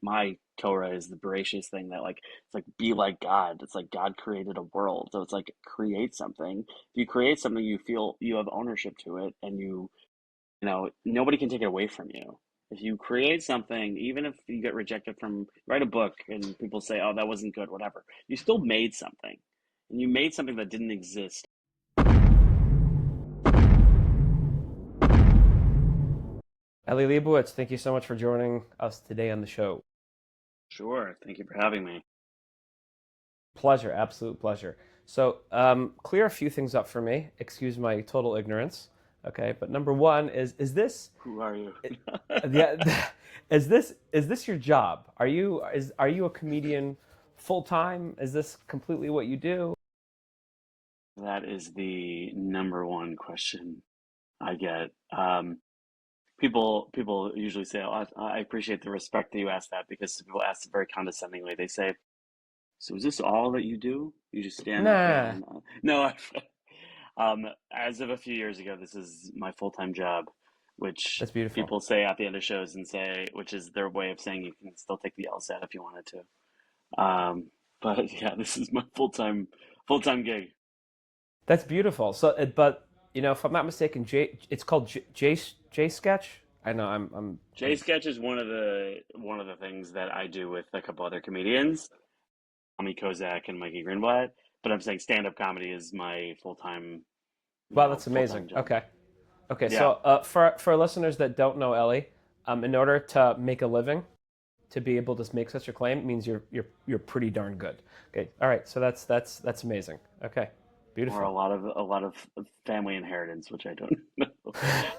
my Torah is the voracious thing that like it's like be like God. It's like God created a world, so it's like create something. If you create something, you feel you have ownership to it, and you know nobody can take it away from you. If you create something, even if you get rejected from write a book and people say, "Oh, that wasn't good," whatever, you still made something, and you made something that didn't exist. Eli Lebowicz, thank you so much for joining us today on the show. Sure, thank you for having me. Pleasure, absolute pleasure. So, clear a few things up for me. Excuse my total ignorance. Okay, but number one is this, Who are you? yeah, is this your job? Are you a comedian full time? Is this completely what you do? That is the number one question I get. People usually say, "Oh, I appreciate the respect that you ask that," because people ask it very condescendingly. They say, "So is this all that you do? You just stand up there?" Nah, And no, as of a few years ago, this is my full-time job, which that's beautiful. people say at the end of shows and say, which is their way of saying you can still take the LSAT if you wanted to. But yeah, this is my full-time gig. That's beautiful. So, but if I'm not mistaken, it's called J sketch. I know J Sketch is one of the things that I do with a couple other comedians, Tommy Kozak and Mikey Greenblatt. But I'm saying stand-up comedy is my Wow, that's full-time amazing. job. Okay. Okay, Yeah. so for listeners that don't know Ellie, in order to make a living, to be able to make such a claim means you're pretty darn good. Okay, all right, so that's amazing. Okay, Or a beautiful. lot of a lot of family inheritance, which I don't know.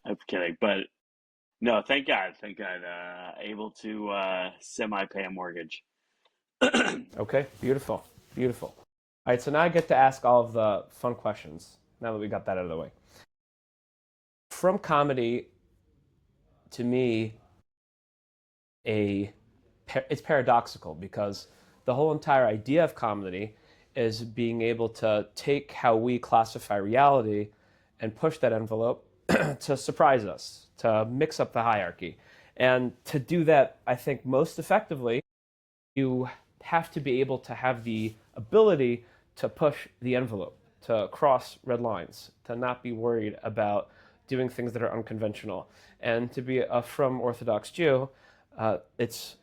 I'm kidding, but no, thank God, able to semi pay a mortgage. Okay, beautiful, beautiful. All right, so now I get to ask all of the fun questions. Now that we got that out of the way, from comedy to me, a it's paradoxical because the whole entire idea of comedy is being able to take how we classify reality and push that envelope to surprise us, to mix up the hierarchy. And to do that, I think most effectively, you have to be able to have the ability to push the envelope, to cross red lines, to not be worried about doing things that are unconventional. And to be a from Orthodox Jew, it's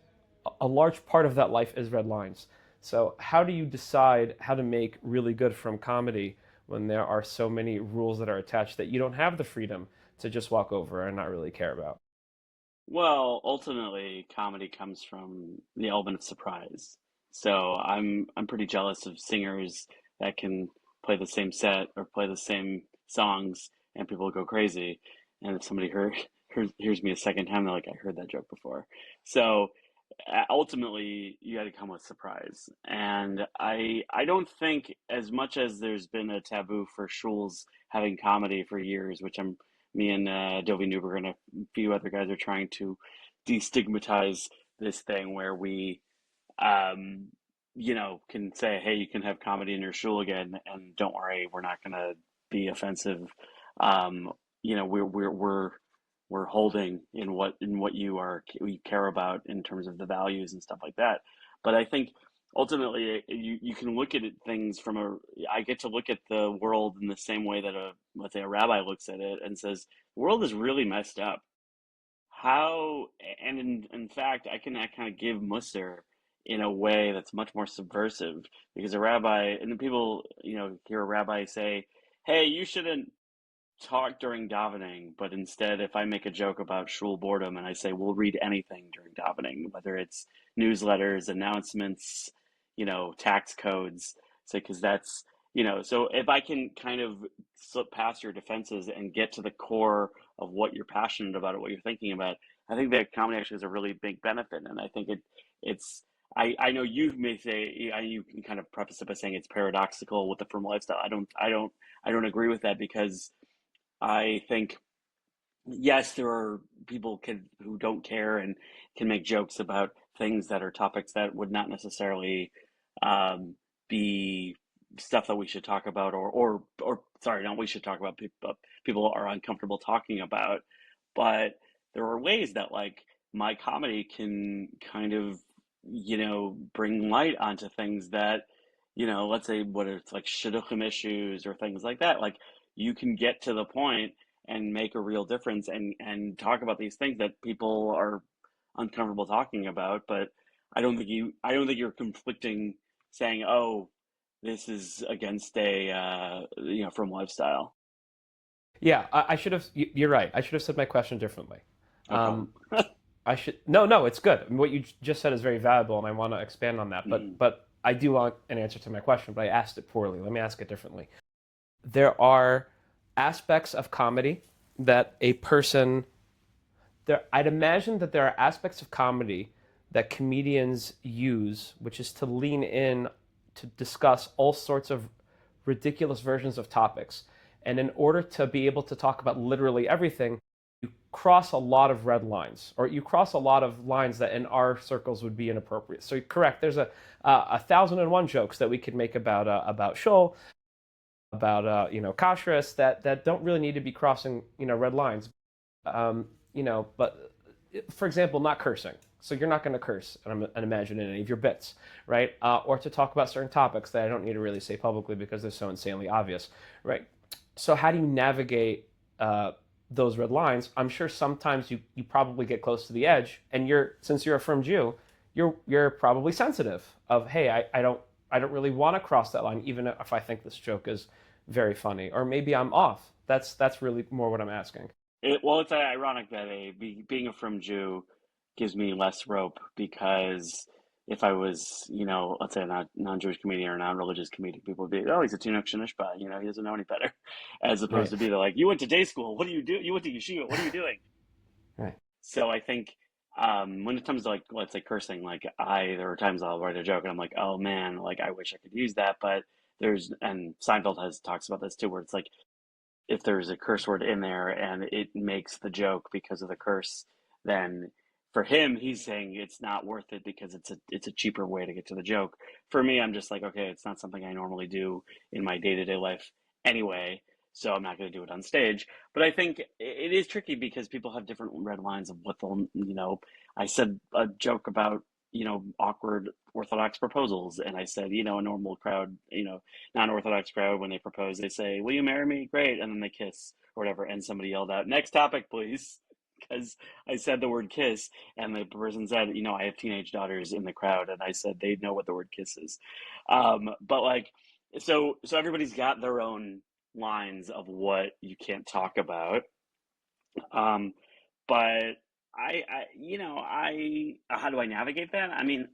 a large part of that life is red lines. So, how do you decide how to make really good from comedy when there are so many rules that are attached that you don't have the freedom to just walk over and not really care about? Well, ultimately, comedy comes from the element of surprise. So I'm pretty jealous of singers that can play the same set or play the same songs and people go crazy. And if somebody hears me a second time, they're like, I heard that joke before. So ultimately, you got to come with surprise. And I don't think as much as there's been a taboo for Shuls having comedy for years, which me and Dovie Newberg and a few other guys are trying to destigmatize this thing where we, um, can say, hey, you can have comedy in your shul again, and don't worry, we're not going to be offensive. Um, we're holding in what you care about in terms of the values and stuff like that. But I think ultimately you can look at things from a I get to look at the world in the same way that let's say a rabbi looks at it and says the world is really messed up. How and in fact I kind of give Musser in a way that's much more subversive because a rabbi and then people hear a rabbi say, hey, you shouldn't talk during davening, but instead, if I make a joke about shul boredom and I say we'll read anything during davening, whether it's newsletters, announcements, tax codes, say because that's so if I can kind of slip past your defenses and get to the core of what you're passionate about or what you're thinking about, I think that comedy actually is a really big benefit, and I think it's. I know you may say you can kind of preface it by saying it's paradoxical with the firm lifestyle. I don't agree with that because I think yes, there are who don't care and can make jokes about things that are topics that would not necessarily um, be stuff that we should talk about, or sorry, not we should talk about. People are uncomfortable talking about, but there are ways that like my comedy can kind of bring light onto things that, let's say what it's like shidduchim issues or things like that. Like you can get to the point and make a real difference and talk about these things that people are uncomfortable talking about. But I don't think you're conflicting saying, oh, this is against a, from lifestyle. Yeah, I should have. You're right. I should have said my question differently. No problem. Um, I should. No, no, it's good. I mean, what you just said is very valuable, and I want to expand on that. Mm. But I do want an answer to my question, but I asked it poorly. Let me ask it differently. There are aspects of comedy that a person there I'd imagine that there are aspects of comedy that comedians use, which is to lean in to discuss all sorts of ridiculous versions of topics. And in order to be able to talk about literally everything, you cross a lot of red lines, or you cross a lot of lines that in our circles would be inappropriate. So correct, there's a thousand and one jokes that we could make about Shul, about kashrus that don't really need to be crossing red lines. But for example, not cursing. So you're not going to curse and imagine in any of your bits, right? Or to talk about certain topics that I don't need to really say publicly because they're so insanely obvious, right? So how do you navigate those red lines? I'm sure sometimes you probably get close to the edge, and since you're a firm Jew, you're probably sensitive of, hey, I don't really want to cross that line, even if I think this joke is very funny, or maybe I'm off. That's really more what I'm asking. Well, it's ironic that being a frum Jew gives me less rope because if I was, let's say a non-Jewish comedian or a non-religious comedian, people would be, oh, he's a Tunuk Shanishba, he doesn't know any better, as opposed Right, to be like, you went to day school, what do you do? You went to yeshiva, what are you doing? right, So I think when it comes to like, let's say cursing, like there are times I'll write a joke and I'm like, oh man, like I wish I could use that, but and Seinfeld talks about this too, where it's like if there's a curse word in there and it makes the joke because of the curse, then for him, he's saying it's not worth it because it's a cheaper way to get to the joke. For me, I'm just like, okay, it's not something I normally do in my day-to-day life anyway, so I'm not going to do it on stage. But I think it is tricky because people have different red lines of what they'll, I said a joke about, awkward Orthodox proposals, and I said, a normal crowd, non-Orthodox crowd, when they propose, they say, "Will you marry me?" Great, and then they kiss or whatever, and somebody yelled out, "Next topic, please," because I said the word kiss, and the person said, "I have teenage daughters in the crowd," and I said they know what the word kiss is. But like, so everybody's got their own lines of what you can't talk about. Um, but how do I navigate that? I mean,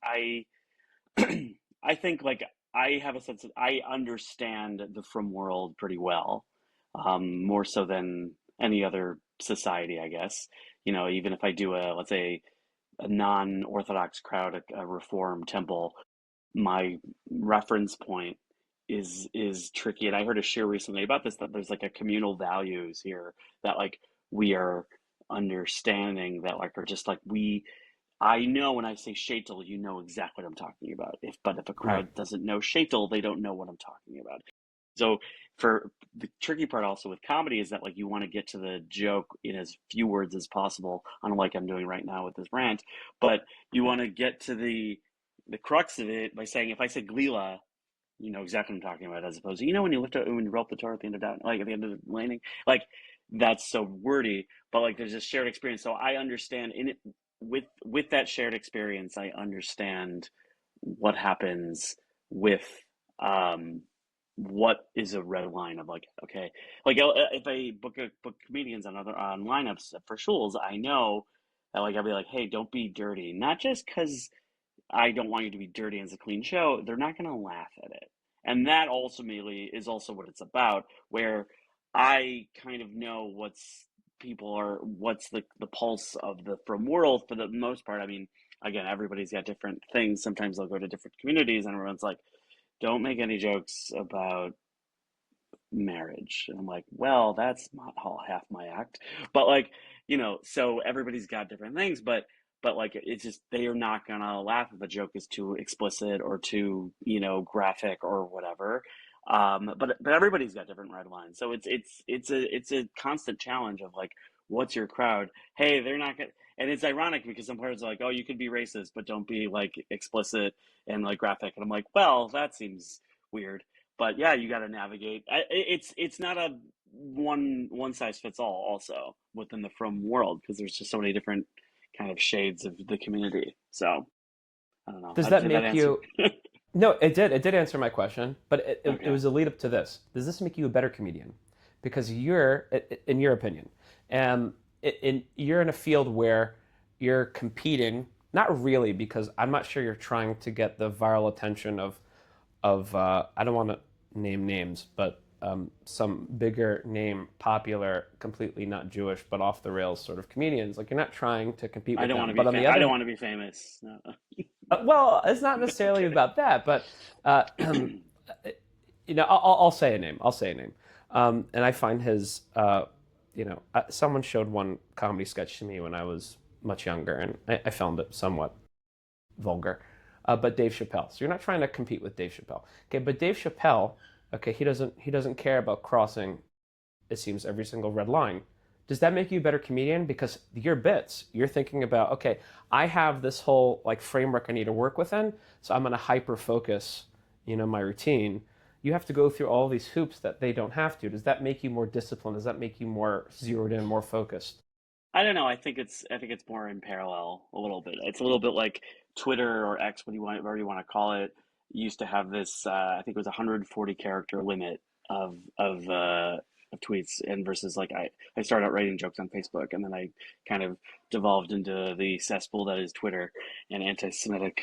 I I think like I have a sense of I understand the from world pretty well, more so than any other society, I guess. Even if I do let's say a non-Orthodox crowd, a Reform temple, my reference point is tricky. And I heard a share recently about this that there's like a communal values here that like we are understanding that like are just like I know when I say shaitel, you know exactly what I'm talking about. But if a right. crowd doesn't know shaitel, they don't know what I'm talking about. So for the tricky part also with comedy is that like you want to get to the joke in as few words as possible, unlike I'm doing right now with this rant, but you want to get to the crux of it by saying if I say glila, you know exactly what I'm talking about, as opposed to when you when you roll up the Torah at the end of down, like at the end of the laning, like that's so wordy, but like there's a shared experience. So I understand in it with that shared experience, I understand what happens with um what is a red line of like okay, like if I book comedians on lineups for Shuls, I know that like I'll be like, hey, don't be dirty, not just because I don't want you to be dirty and it's a clean show, they're not going to laugh at it. And that ultimately is also what it's about, where I kind of know what's the pulse of the from world for the most part. I mean, again, everybody's got different things. Sometimes they'll go to different communities and everyone's like, don't make any jokes about marriage. And I'm like, well, that's not all half my act. But like, so everybody's got different things, but like it's just they are not gonna laugh if a joke is too explicit or too, graphic or whatever. But everybody's got different red lines. So it's a constant challenge of like what's your crowd? Hey, they're not gonna. And it's ironic because some players are like, oh, you could be racist, but don't be like explicit and like graphic. And I'm like, well, that seems weird. But yeah, you got to navigate. It's not a one size fits all. Also within the From world, because there's just so many different kind of shades of the community. So I don't know. Does that Did that make answer? you? No, it did. It did answer my question, but it Okay. was a lead up to this. Does this make you a better comedian? Because in your opinion, you're in a field where you're competing. Not really, because I'm not sure you're trying to get the viral attention of I don't want to name names, but some bigger name, popular, completely not Jewish, but off the rails sort of comedians. Like you're not trying to compete I with don't want them. to be But on the I other don't hand, want to be famous. No. well, it's not I'm necessarily kidding. about that, but uh, I'll say a name. I'll say a name. And I find his, someone showed one comedy sketch to me when I was much younger, and I found it somewhat vulgar. But Dave Chappelle. So you're not trying to compete with Dave Chappelle. Okay, but Dave Chappelle, okay, he doesn't care about crossing, it seems, every single red line. Does that make you a better comedian? Because your bits, you're thinking about, okay, I have this whole like framework I need to work within, so I'm going to hyper focus, my routine. You have to go through all these hoops that they don't have to. Does that make you more disciplined? Does that make you more zeroed in, more focused? I don't know. I think it's more in parallel a little bit. It's a little bit like Twitter or X, what do you want, whatever you want to call it, used to have this. I think it was 140 character limit of tweets, and versus like I started out writing jokes on Facebook, and then I kind of devolved into the cesspool that is Twitter and anti-Semitic,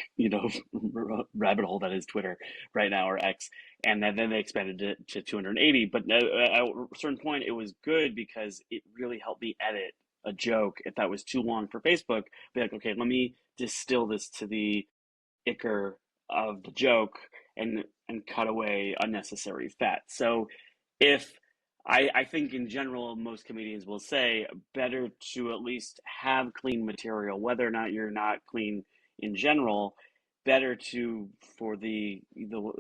rabbit hole that is Twitter right now, or X, and then they expanded it to 280. But at a certain point, it was good because it really helped me edit a joke if that was too long for Facebook. Be like, okay, let me distill this to the ichor of the joke and cut away unnecessary fat. So if I think in general most comedians will say better to at least have clean material, whether or not you're not clean in general. Better to for the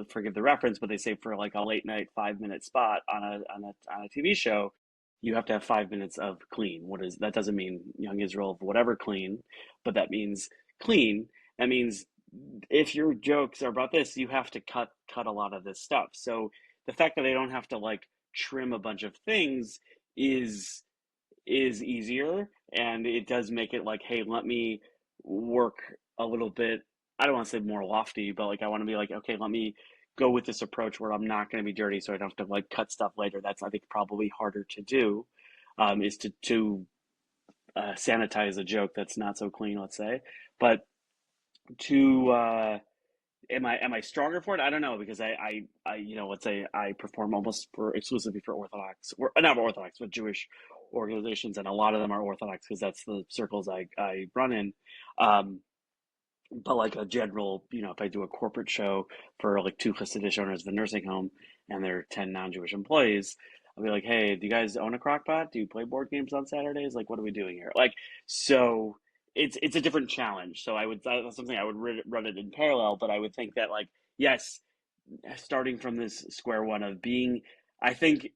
forgive the reference, but they say for like a late night 5 minute spot on a TV show, you have to have 5 minutes of clean. What is that? Doesn't mean Young Israel of whatever clean, but that means clean. That means if your jokes are about this, you have to cut a lot of this stuff. So the fact that they don't have to like trim a bunch of things is is easier, and it does make it like, hey, let me work a little bit. I don't want to say more lofty, but like I want to be like, okay, let me go with this approach where I'm not going to be dirty, so I don't have to like cut stuff later. That's I think probably harder to do, is to sanitize a joke that's not so clean, let's say. But to am I stronger for it? I don't know, because let's say I perform almost for exclusively for Orthodox, or not Orthodox, but Jewish organizations, and a lot of them are Orthodox because that's the circles I run in. Um, but like a general, if I do a corporate show for like two Hasidic owners of a nursing home and their 10 non-Jewish employees, I'll be like, hey, do you guys own a crock pot? Do you play board games on Saturdays? Like, what are we doing here? Like, so it's a different challenge. So that's something I would run it in parallel, but I would think that like, yes, starting from this square one of being, I think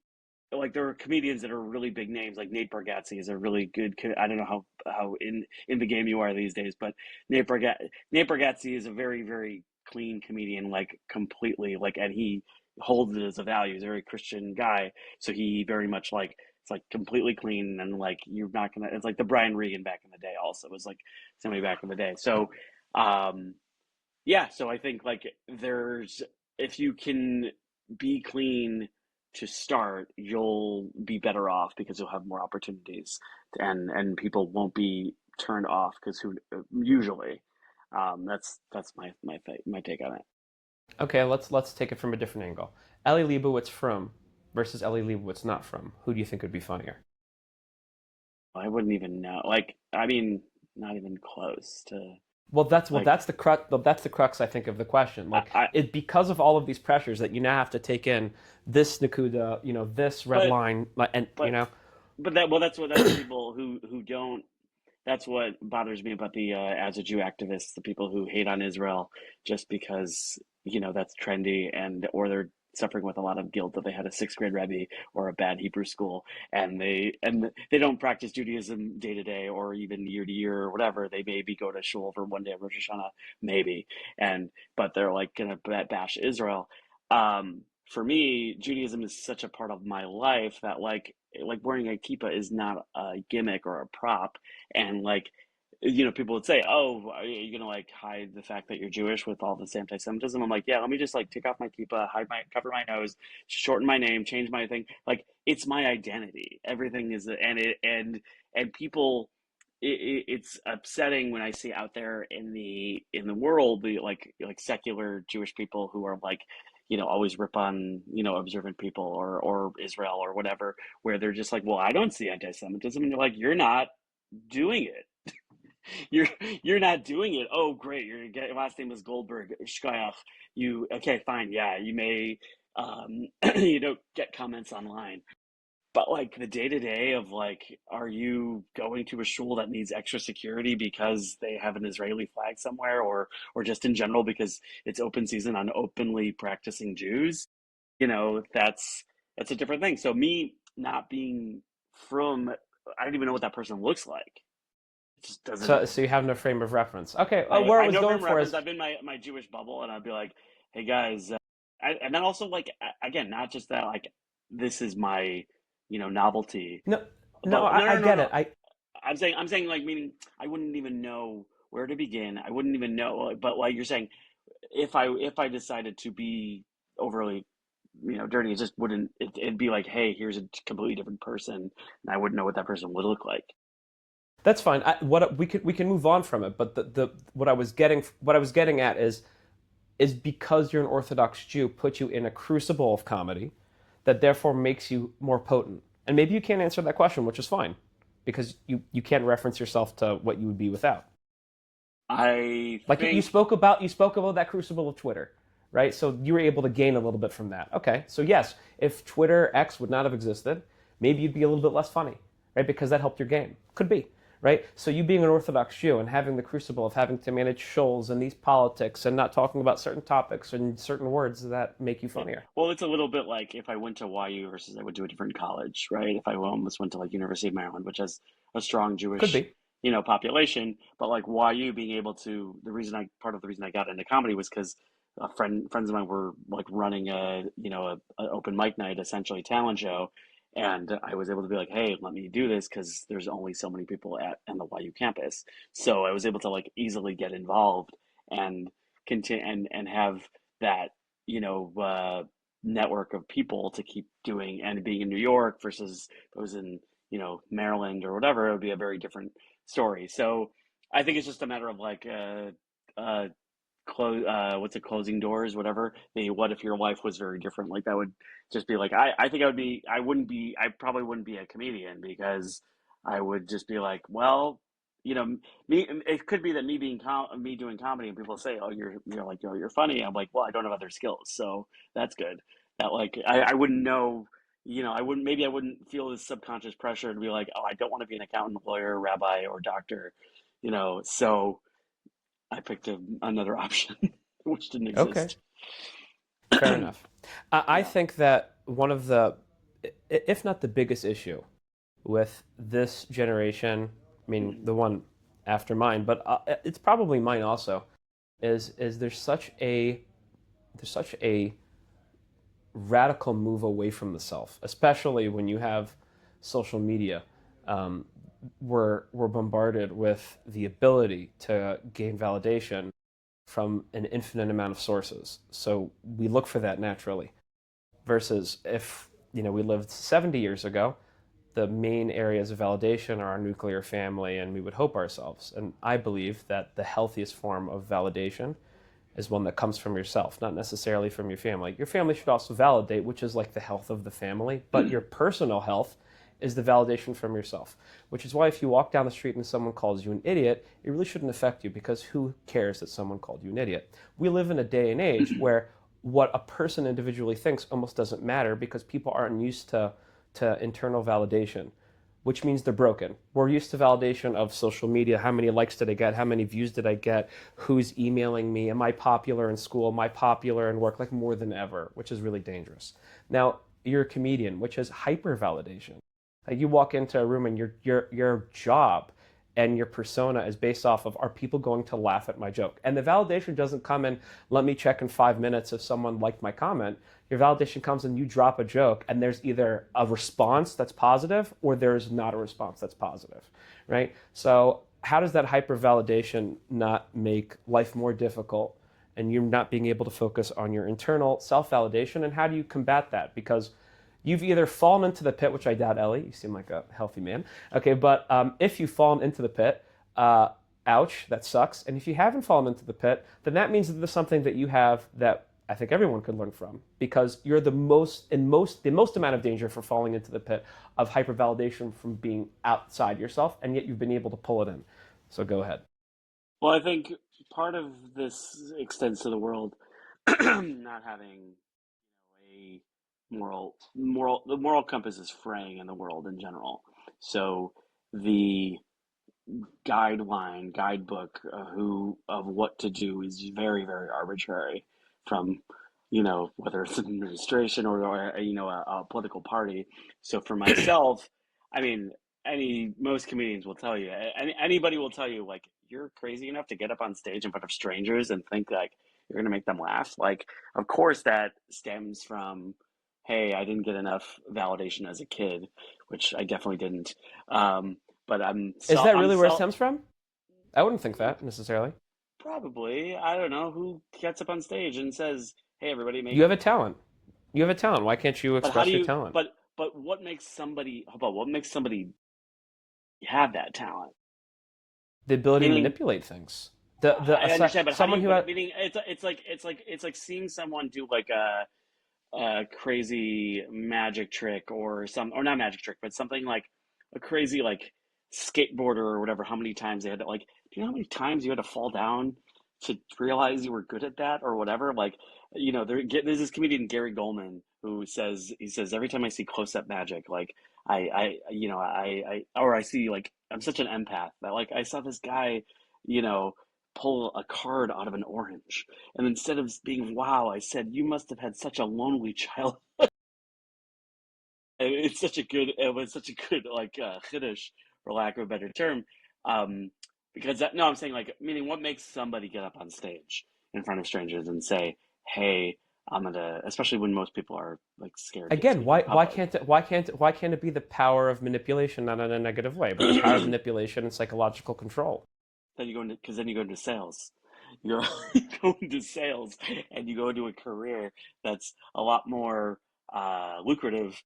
like there are comedians that are really big names. Like Nate Bargatze is a really good. I don't know how in the game you are these days, but Nate Bargatze is a very very clean comedian, like completely like, and he holds it as a value. He's a very Christian guy, so he very much like it's like completely clean, and like you're not gonna. It's like the Brian Regan back in the day. Also, it was like somebody back in the day. So, yeah. So I think like there's if you can be clean to start, you'll be better off because you'll have more opportunities, and people won't be turned off because who usually, that's my take on it. Okay, let's take it from a different angle. Eli Lebowicz from versus Eli Lebowicz not from. Who do you think would be funnier? I wouldn't even know. Like, I mean, not even close to Well, that's well, like that's the crux. Well, that's the crux, I think, of the question. I, Like, I it because of all of these pressures that you now have to take in this Nakuda, this red but line, and but that's what people who don't. That's what bothers me about the as a Jew activists, the people who hate on Israel just because that's trendy, and or they're suffering with a lot of guilt that they had a sixth grade rebbe or a bad Hebrew school, and they don't practice Judaism day to day or even year to year or whatever. They maybe go to shul for one day of Rosh Hashanah, maybe, and but they're like gonna bash Israel. For me, Judaism is such a part of my life that like wearing a kippah is not a gimmick or a prop, and like people would say, "Oh, are you gonna like hide the fact that you're Jewish with all this anti-Semitism?" I'm like, "Yeah, let me just like take off my kippah, cover my nose, shorten my name, change my thing. Like it's my identity. Everything is, and people, it's upsetting when I see out there in the world the like secular Jewish people who are like, always rip on observant people or Israel or whatever, where they're just like, well, I don't see anti-Semitism, and you're like, you're not doing it. You're you're not doing it. Oh, great. Your last name is Goldberg. Shkoyach. You okay? Fine. Yeah, you may you don't get comments online, but like the day to day of like, are you going to a shul that needs extra security because they have an Israeli flag somewhere, or just in general because it's open season on openly practicing Jews? That's a different thing. So me not being from, I don't even know what that person looks like. It just doesn't. So you have no frame of reference. Okay, I, where I I was know going from for reference, is I've been my Jewish bubble, and I'd be like, hey guys, and then also like again, not just that, like this is my novelty, no, no, but no, I no, no, get no. it. I I'm saying like meaning I wouldn't even know where to begin. I wouldn't even know, but like you're saying, if I decided to be overly dirty, it just wouldn't. It'd be like, hey, here's a completely different person, and I wouldn't know what that person would look like. That's fine. What we can move on from it, but the what I was getting at is because you're an Orthodox Jew put you in a crucible of comedy that therefore makes you more potent. And maybe you can't answer that question, which is fine, because you can't reference yourself to what you would be without. I Like think you spoke about that crucible of Twitter, right? So you were able to gain a little bit from that. Okay, so yes, if Twitter X would not have existed, maybe you'd be a little bit less funny, right? Because that helped your game. Could be, right? So you being an Orthodox Jew and having the crucible of having to manage Shuls and these politics and not talking about certain topics and certain words that make you yeah. funnier. Well, it's a little bit like if I went to YU versus I went to a different college, right? If I almost went to like University of Maryland, which has a strong Could Jewish, be. population, but like YU being able to, part of the reason I got into comedy was because friends of mine were like running a open mic night, essentially talent show, and I was able to be like, hey, let me do this because there's only so many people at the YU campus, so I was able to like easily get involved and continue and have that network of people to keep doing, and being in New York versus if I was in Maryland or whatever, it would be a very different story. So I think it's just a matter of like what's it, closing doors, whatever. What if your life was very different? Like that would just be like I think I probably wouldn't be a comedian because I would just be like, well, me. It could be that me doing comedy and people say, oh, you're like, you're funny. I'm like, well, I don't have other skills, so that's good. That like I wouldn't know. I wouldn't feel this subconscious pressure to be like, oh, I don't want to be an accountant, lawyer, rabbi, or doctor. So I picked another option, which didn't Okay, exist. fair enough. I Yeah. think that one of the, if not the biggest issue with this generation, I mean Mm. the one after mine, but it's probably mine also, is there's such a radical move away from the self, especially when you have social media. Um, we're bombarded with the ability to gain validation from an infinite amount of sources. So we look for that naturally. Versus if we lived 70 years ago, the main areas of validation are our nuclear family, and we would hope ourselves. And I believe that the healthiest form of validation is one that comes from yourself, not necessarily from your family. Your family should also validate, which is like the health of the family, but your personal health is the validation from yourself. Which is why if you walk down the street and someone calls you an idiot, it really shouldn't affect you, because who cares that someone called you an idiot? We live in a day and age where what a person individually thinks almost doesn't matter, because people aren't used to internal validation. which means they're broken. We're used to validation of social media. How many likes did I get? How many views did I get? Who's emailing me? Am I popular in school? Am I popular in work? Like more than ever, which is really dangerous. Now, you're a comedian, which is hyper validation. Like you walk into a room and your job and your persona is based off of, are people going to laugh at my joke? And the validation doesn't come in, let me check in 5 minutes if someone liked my comment. Your validation comes in, you drop a joke and there's either a response that's positive or there's not a response that's positive, right? So how does that hyper validation not make life more difficult and you're not being able to focus on your internal self-validation? And how do you combat that? Because you've either fallen into the pit, which I doubt, Ellie. You seem like a healthy man. Okay, but if you've fallen into the pit, ouch, that sucks. And if you haven't fallen into the pit, then that means that there's something that you have that I think everyone could learn from, because you're the most amount of danger for falling into the pit of hypervalidation from being outside yourself, and yet you've been able to pull it in. So go ahead. Well, I think part of this extends to the world not having a the moral compass is fraying in the world in general. So the guidebook of what to do is very, very arbitrary from, whether it's an administration or a political party. So for myself, I mean, most comedians will tell you, anybody will tell you, like, you're crazy enough to get up on stage in front of strangers and think like you're gonna make them laugh. Like, of course that stems from, hey, I didn't get enough validation as a kid, which I definitely didn't. But Is that really where it stems from? I wouldn't think that necessarily. probably, I don't know who gets up on stage and says, "Hey, everybody, You make." have a talent. You have a talent. Why can't you But how do express your you? talent? But what makes somebody? How about what makes somebody have that talent? The ability to Meaning, manipulate things. The I understand, but how do someone you? who But had, meaning, it's like seeing someone do like a crazy magic trick or not magic trick, but something like a crazy like skateboarder or whatever. How many times they had to do you know how many times you had to fall down to realize you were good at that or whatever? Like, there's this comedian Gary Goldman who says every time I see close up magic, like I see, like, I'm such an empath that, like, I saw this guy, you know, pull a card out of an orange, and instead of being wow, I said, "You must have had such a lonely child." It was such a good, like, chiddush, for lack of a better term, um, because no, I'm saying, like, meaning, what makes somebody get up on stage in front of strangers and say, "Hey, I'm gonna," especially when most people are, like, scared to again, speak in public. why can't it be the power of manipulation, not in a negative way, but the power of manipulation and psychological control? Then you go into because then you go into sales. You're you go into sales, and you go into a career that's a lot more lucrative.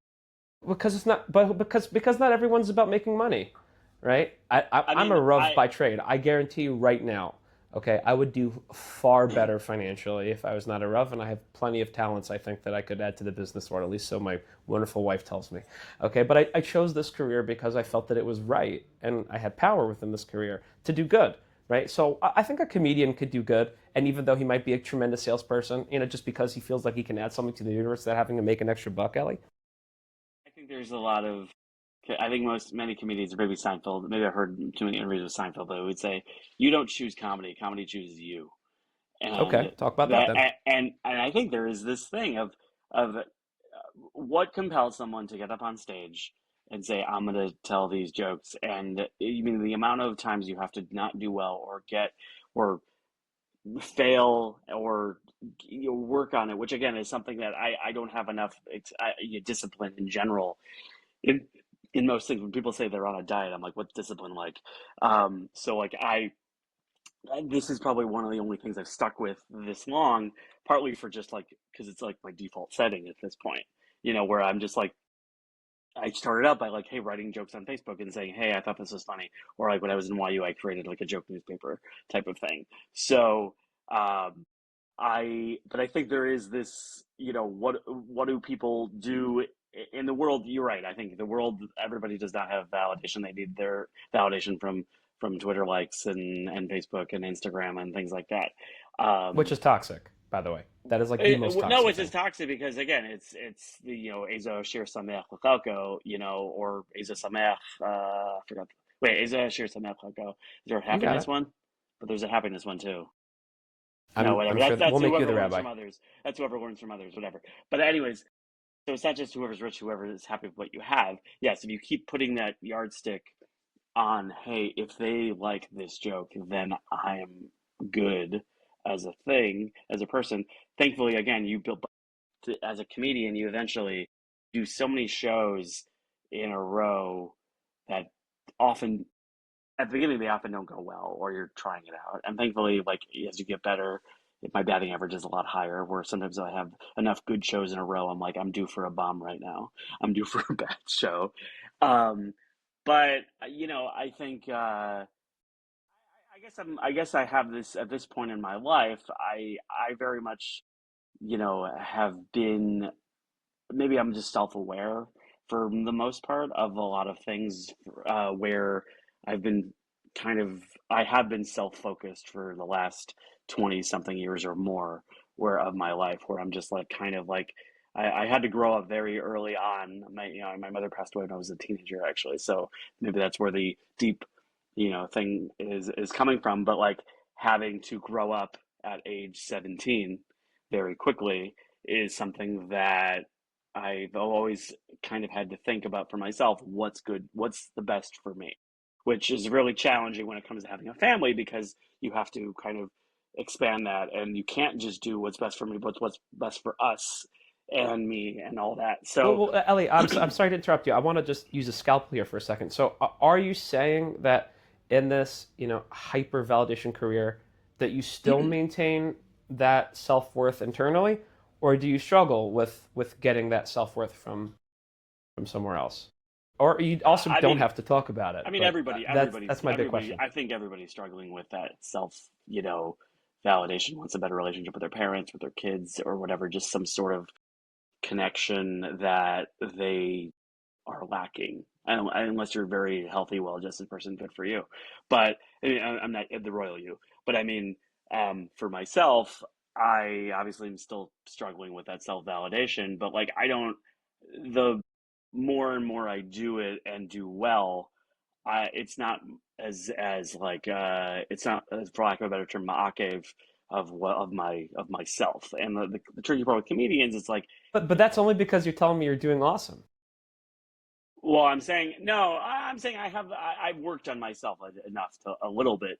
Because it's not, but because not everyone's about making money, right? I I'm mean, a Rav I by trade. I guarantee you right now, okay, I would do far better financially if I was not a Rav, and I have plenty of talents I think that I could add to the business, or at least so my wonderful wife tells me. Okay, but I chose this career because I felt that it was right, and I had power within this career to do good, right? So I think a comedian could do good, and even though he might be a tremendous salesperson, just because he feels like he can add something to the universe without having to make an extra buck, Ellie. think there's a lot of. I think many comedians, or maybe Seinfeld. Maybe I've heard too many interviews with Seinfeld, but it would say, "You don't choose comedy; comedy chooses you." Okay, And talk about that then. I think there is this thing of what compels someone to get up on stage and say, "I'm going to tell these jokes," and you mean the amount of times you have to not do well or fail or work on it, which again is something that I don't have enough discipline in general in most things. When people say they're on a diet, I'm like, what's discipline like? So, like, this is probably one of the only things I've stuck with this long, partly for just like because it's like my default setting at this point, where I'm just like, I started out by, like, hey, writing jokes on Facebook and saying, hey, I thought this was funny, or like when I was in YU, I created like a joke newspaper type of thing. So um, but I think there is this, what do people do in the world? You're right. I think the world, everybody does not have validation. They need their validation from Twitter likes and Facebook and Instagram and things like that. Which Um, is toxic. by the way. That is like the most No, toxic it's thing. just toxic because again, it's the Ezo Shir Sameach L'chalko, or Ezo Sameach. I forgot. Wait, Ezo Shir Sameach L'chalko. Is there a You got happiness it. one? But there's a happiness one too. No, I'm whatever. sure that That's we'll make you whoever the learns rabbi. from others. That's whoever learns from others. Whatever. But anyways, so it's not just whoever's rich, whoever is happy with what you have. Yes, if you keep putting that yardstick on, hey, if they like this joke, then I am good as a thing, as a person. Thankfully, again, you build as a comedian, you eventually do so many shows in a row that often at the beginning they often don't go well, or you're trying it out. And thankfully, like as you get better, my batting average is a lot higher. Where sometimes I have enough good shows in a row, I'm like, I'm due for a bomb right now. I'm due for a bad show. Um, but I think I guess I have this at this point in my life. I very much have been, maybe I'm just self-aware for the most part of a lot of things, where I've been I have been self-focused for the last 20 something years or more where of my life, where I'm just like kind of like I had to grow up very early on. My mother passed away when I was a teenager actually, so maybe that's where the deep thing is coming from. But like having to grow up at age 17 very quickly is something that I've always kind of had to think about for myself. What's good? What's the best for me? Which is really challenging when it comes to having a family, because you have to kind of expand that, and you can't just do what's best for me, but what's best for us and me and all that. So Ellie, I'm sorry to interrupt you. I want to just use a scalpel here for a second. So, are you saying that in this, hyper validation career, that you still maintain that self worth internally, or do you struggle with getting that self worth from somewhere else? Or you also I don't mean, have to talk about it, but that's my big question. I think everybody's struggling with that self, validation, wants a better relationship with their parents, with their kids, or whatever, just some sort of connection that they are lacking. Unless you're a very healthy, well-adjusted person, good for you. But I mean, I'm not the royal you. But I mean, for myself, I obviously am still struggling with that self-validation. But like, I don't. The more and more I do it and do well, it's not as like it's not, for lack of a better term, ma'akev of myself. And the tricky part with comedians, it's like, But that's only because you're telling me you're doing awesome. well, I'm saying no. I'm saying I've worked on myself enough to a little bit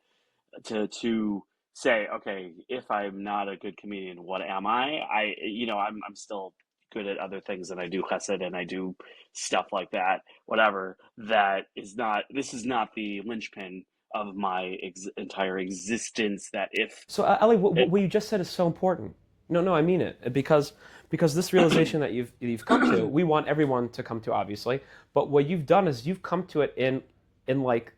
to say, okay, if I'm not a good comedian, what am I? I'm still good at other things, and I do chesed and I do stuff like that. Whatever, that is not. This is not the linchpin of my entire existence. That if So, Ali, it, what you just said is so important. No, no, I mean it because this realization that you've come to, we want everyone to come to, obviously. But what you've done is you've come to it in like,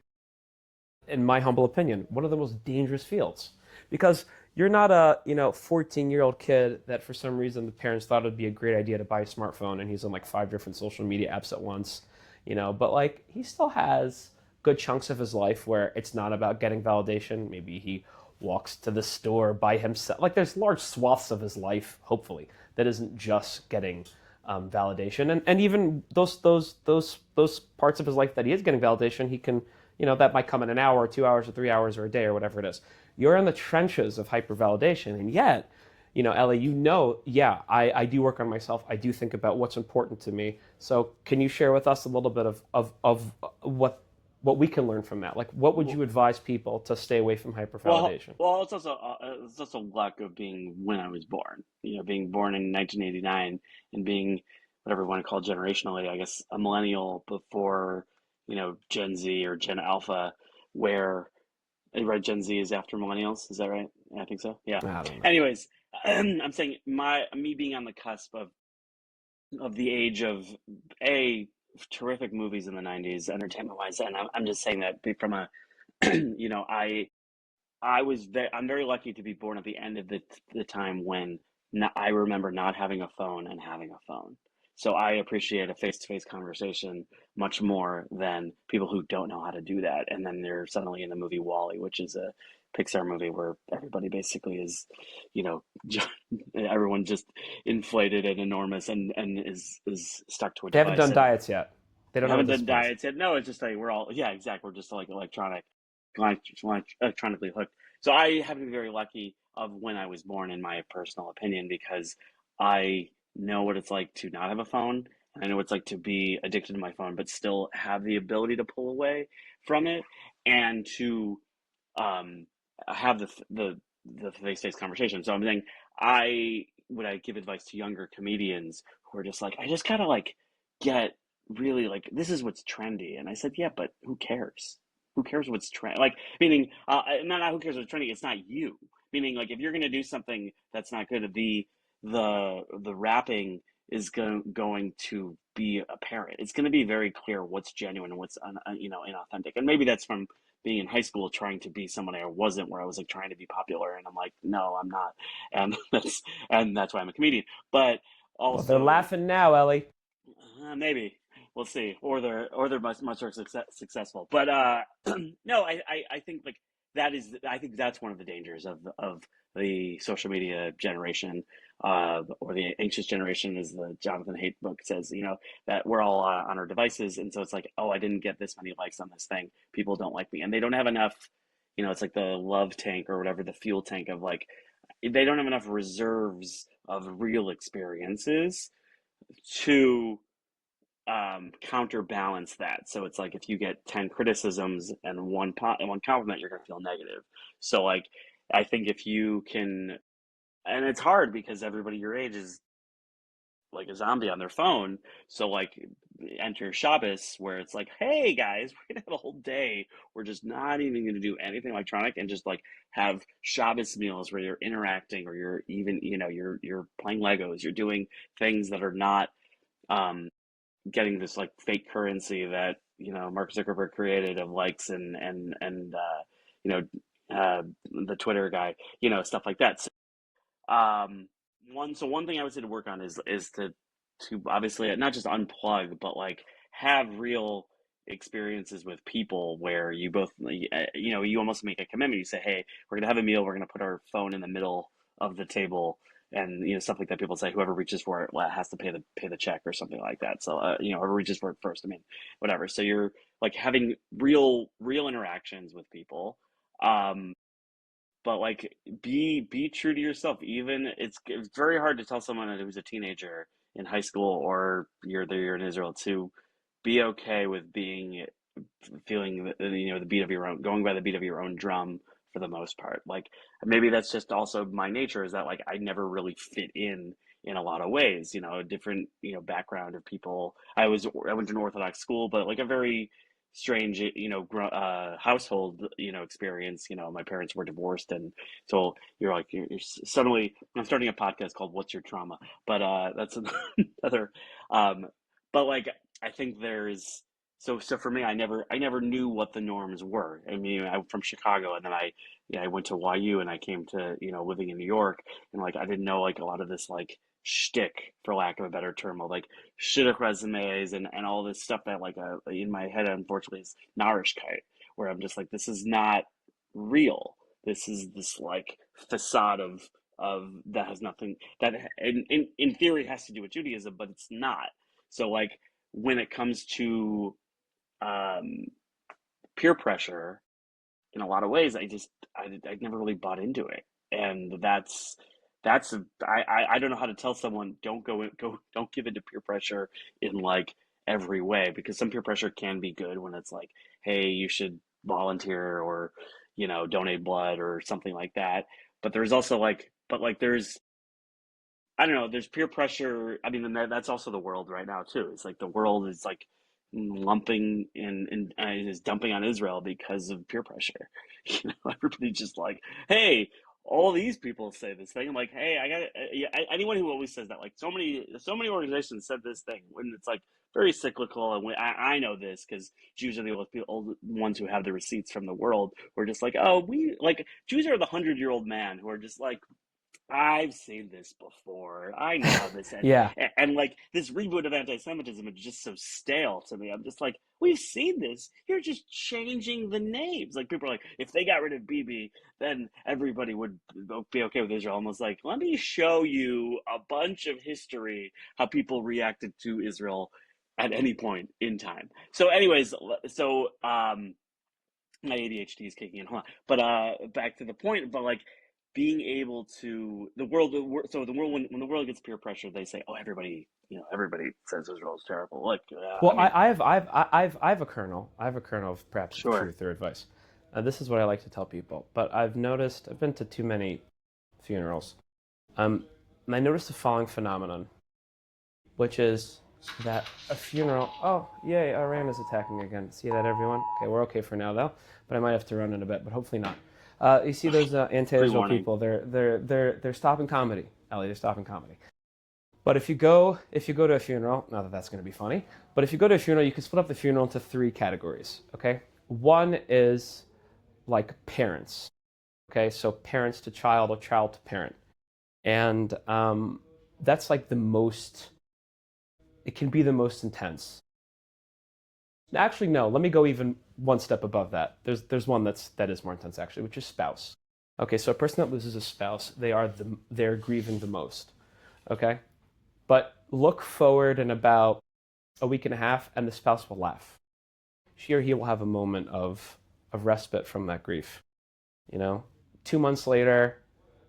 in my humble opinion, one of the most dangerous fields, because you're not a 14-year-old kid that for some reason the parents thought it'd be a great idea to buy a smartphone and he's on like 5 different social media apps at once, But like he still has good chunks of his life where it's not about getting validation. Maybe he walks to the store by himself. Like there's large swaths of his life, hopefully, that isn't just getting validation, and even those parts of his life that he is getting validation, he can, that might come in an hour, or 2 hours, or 3 hours, or a day, or whatever it is. You're in the trenches of hypervalidation, and yet, Ellie, yeah, I do work on myself. I do think about what's important to me. So, can you share with us a little bit of what we can learn from that? Like, what would you advise people to stay away from hypervalidation? well, it's also luck of being when I was born. Being born in 1989 and being whatever you want to call generationally, I guess a millennial before Gen Z or Gen Alpha, where right, Gen Z is after millennials. Is that right? I think so. Yeah. I don't know. Anyways, I'm saying me being on the cusp of the age of a terrific movies in the 90s, entertainment wise, and I'm just saying that from a I'm very lucky to be born at the end of the time when I remember not having a phone and having a phone. So I appreciate a face-to-face conversation much more than people who don't know how to do that. And then they're suddenly in the movie Wall-E, which is a Pixar movie where everybody basically is, you know, everyone just inflated and enormous and is stuck to a They haven't device. done And diets yet. They don't know haven't what done discipline is. diets yet. No, it's just like we're all, yeah, exactly. We're just like electronically hooked. So I have been very lucky of when I was born, in my personal opinion, because I know what it's like to not have a phone. And I know what it's like to be addicted to my phone, but still have the ability to pull away from it and to um, have the face-to-face conversation. So I'm saying, I give advice to younger comedians who are just like, I just gotta like get really like, this is what's trendy. And I said, yeah, but who cares? Who cares what's trend? Like, meaning, not who cares what's trendy. It's not you. Meaning, like, if you're gonna do something that's not good, the wrapping is going to be apparent. It's going to be very clear what's genuine and what's inauthentic. And maybe that's from being in high school trying to be someone I wasn't, where I was like trying to be popular and I'm like, no, I'm not. And that's why I'm a comedian. But Well, they're also, laughing now, Ellie. maybe we'll see, or they're much more successful. But no, I think like I think that's one of the dangers of the social media generation, or the anxious generation, as the Jonathan Haidt book says. That we're all on our devices, and so it's like, oh, I didn't get this many likes on this thing. People don't like me, and they don't have enough. It's like the love tank or whatever, the fuel tank of like, they don't have enough reserves of real experiences to counterbalance that. So it's like if you get 10 criticisms and one compliment, you're going to feel negative. So like, I think if you can, and it's hard because everybody your age is like a zombie on their phone. So like, enter Shabbos, where it's like, hey guys, we're gonna have a whole day. We're just not even gonna do anything electronic, and just like have Shabbos meals where you're interacting, or you're even, you're playing Legos, you're doing things that are not um getting this like fake currency that Mark Zuckerberg created of likes and you know the Twitter guy, stuff like that. So, one thing I would say to work on is to obviously not just unplug, but like have real experiences with people where you both, you almost make a commitment. You say, hey, we're gonna have a meal. We're gonna put our phone in the middle of the table, and stuff like that. People say whoever reaches for it has to pay the check or something like that. So whoever reaches for it first. I mean, whatever. So you're like having real interactions with people. Um, but like, be true to yourself. Even it's very hard to tell someone who's a teenager in high school, or you're in Israel, to be okay with feeling the beat of your own, going by the beat of your own drum for the most part. Like, maybe that's just also my nature, is that like I never really fit in a lot of ways. A different background of people. I went to an Orthodox school, but like a very strange household experience. My parents were divorced, and so you're suddenly, I'm starting a podcast called What's Your Trauma, but that's another. um but like, I think there's, so for me, I never knew what the norms were. I mean, I'm from Chicago, and then I went to YU, and I came to living in New York, and like I didn't know like a lot of this like shtick, for lack of a better term, of like shidduch resumes and all this stuff that like in my head, unfortunately, is Narishkeit, where I'm just like, this is not real. This is this like facade of that has nothing, that in theory has to do with Judaism, but it's not. So like, when it comes to um, peer pressure, in a lot of ways, I never really bought into it, and I don't know how to tell someone, don't give into peer pressure in like every way, because some peer pressure can be good when it's like, hey, you should volunteer, or donate blood or something like that. But there's also like, there's, I don't know. There's peer pressure. I mean, and that's also the world right now too. It's like the world is like lumping is dumping on Israel because of peer pressure. Everybody's just like, hey, all these people say this thing. I'm like, hey, I got yeah, anyone who always says that. Like, so many organizations said this thing when it's like very cyclical, and I know this because Jews are the old ones who have the receipts from the world. We're just like, oh, we like Jews are the 100-year-old man who are just like, I've seen this before. I know how this ends. Yeah. And like this reboot of anti-Semitism is just so stale to me. I'm just like, we've seen this. You're just changing the names. Like people are like, if they got rid of Bibi, then everybody would be okay with Israel. Almost like, let me show you a bunch of history, how people reacted to Israel at any point in time. So, anyways, my ADHD is kicking in. Hold on. But back to the point. But like being able to so the world when the world gets peer pressure, they say, oh, everybody says Israel is terrible. Like, I Well, mean, I have a kernel. I have a kernel of perhaps of sure, truth or advice. This is what I like to tell people. But I've noticed, I've been to too many funerals. And I noticed the following phenomenon, which is that a funeral. Oh, yay! Iran is attacking again. See that, everyone? Okay, we're okay for now though, but I might have to run in a bit. But hopefully not. You see those anti-Israel pre-warning. people? They're stopping comedy, Ellie. They're stopping comedy. But if you go to a funeral, not that that's going to be funny, but if you go to a funeral, you can split up the funeral into three categories. Okay, one is like parents. Okay, so parents to child or child to parent, and that's like the most. It can be the most intense. Actually, no. Let me go even one step above that. There's one that is more intense actually, which is spouse. Okay, so a person that loses a spouse, they're grieving the most. Okay, but look forward in about a week and a half, and the spouse will laugh. She or he will have a moment of respite from that grief. You know, 2 months later,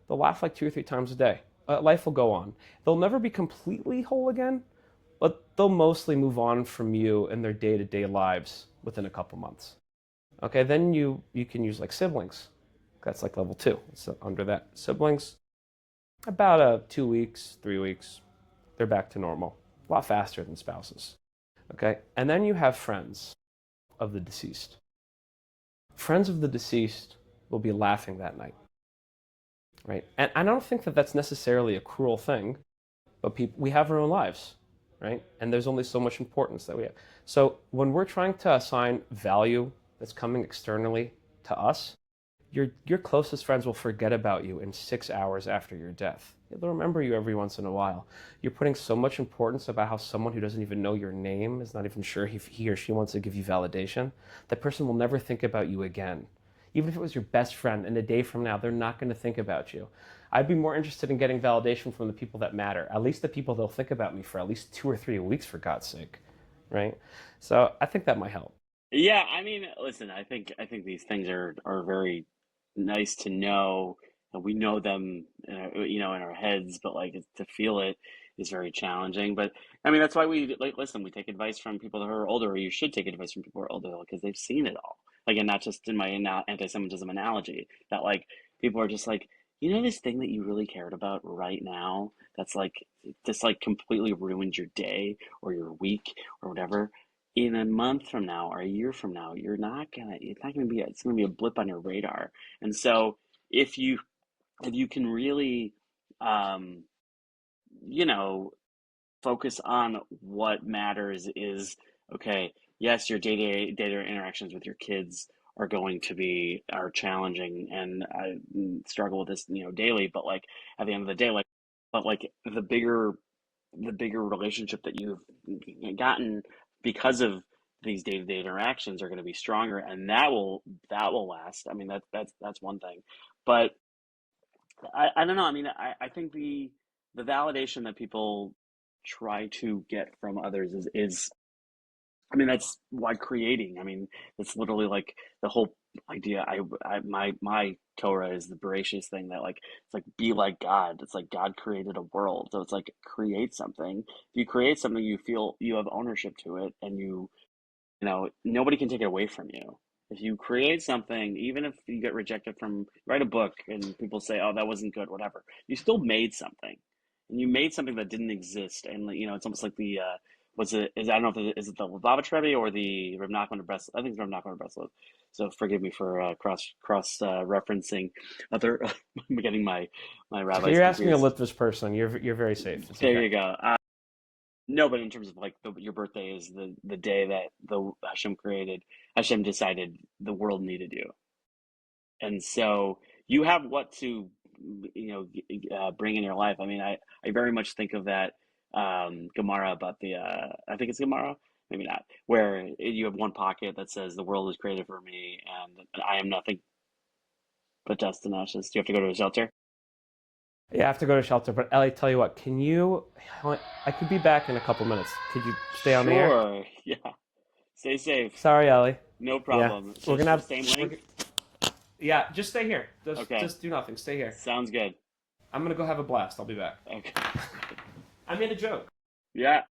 they'll laugh like 2 or 3 times a day. Life will go on. They'll never be completely whole again, but they'll mostly move on from you in their day-to-day lives within a couple months. Okay, then you can use like siblings. That's like level 2. So under that, siblings, about 2 weeks, 3 weeks, they're back to normal. A lot faster than spouses. Okay, and then you have friends of the deceased. Friends of the deceased will be laughing that night, right? And I don't think that that's necessarily a cruel thing, but we have our own lives, right? And there's only so much importance that we have. So when we're trying to assign value that's coming externally to us, your closest friends will forget about you in 6 hours after your death. They'll remember you every once in a while. You're putting so much importance about how someone who doesn't even know your name is not even sure if he or she wants to give you validation. That person will never think about you again. Even if it was your best friend, and a day from now, they're not going to think about you. I'd be more interested in getting validation from the people that matter, at least the people they'll think about me for at least 2 or 3 weeks, for God's sake, right? So I think that might help. Yeah, I mean, listen, I think these things are very nice to know, and we know them, in our heads, but like to feel it is very challenging. But I mean, that's why we like listen. We take advice from people who are older, or you should take advice from people who are older because they've seen it all. Like, and not just in my anti-Semitism analogy, that like people are just like, this thing that you really cared about right now, that's like just like completely ruined your day or your week or whatever in a month from now or a year from now, it's gonna be a blip on your radar. And so if you if you can really um, you know, focus on what matters is okay, yes, your day-to-day interactions with your kids are challenging and I struggle with this, daily, but like at the end of the day, like but like the bigger relationship that you've gotten because of these day-to-day interactions are going to be stronger and that will last. I mean that's one thing, but I don't know. I mean I think the validation that people try to get from others is I mean that's why creating. I mean it's literally like the whole idea. My Torah is the Bereshit thing that like it's like be like God. It's like God created a world, so it's like create something. If you create something, you feel you have ownership to it, and nobody can take it away from you. If you create something, even if you get rejected from write a book and people say, "Oh, that wasn't good," whatever, you still made something, and you made something that didn't exist. And it's almost like the was it is I don't know if is it the Lubavitch Rebbe or the Reb Nachman of Breslov? I think it's Reb Nachman of Breslov. So forgive me for cross referencing other. I'm getting my It's okay. rabbis You're asking a confused. Litvish person. You're very safe. It's There okay. you go. No, but in terms of like your birthday is the day that the Hashem decided the world needed you, and so you have what to bring in your life. I mean, I very much think of that Gemara about the I think it's Gemara, maybe not, where you have one pocket that says the world was created for me and I am nothing but dust and ashes. Do you have to go to a shelter? Yeah, I have to go to shelter. But Ellie, tell you what, I could be back in a couple minutes. Could you stay on the air? Sure. Yeah. Stay safe. Sorry, Ellie. No Yeah, problem. we're So gonna have. same link? Yeah, just stay here. Okay. Just do nothing. Stay here. Sounds good. I'm gonna go have a blast. I'll be back. Okay. I made a joke. Yeah.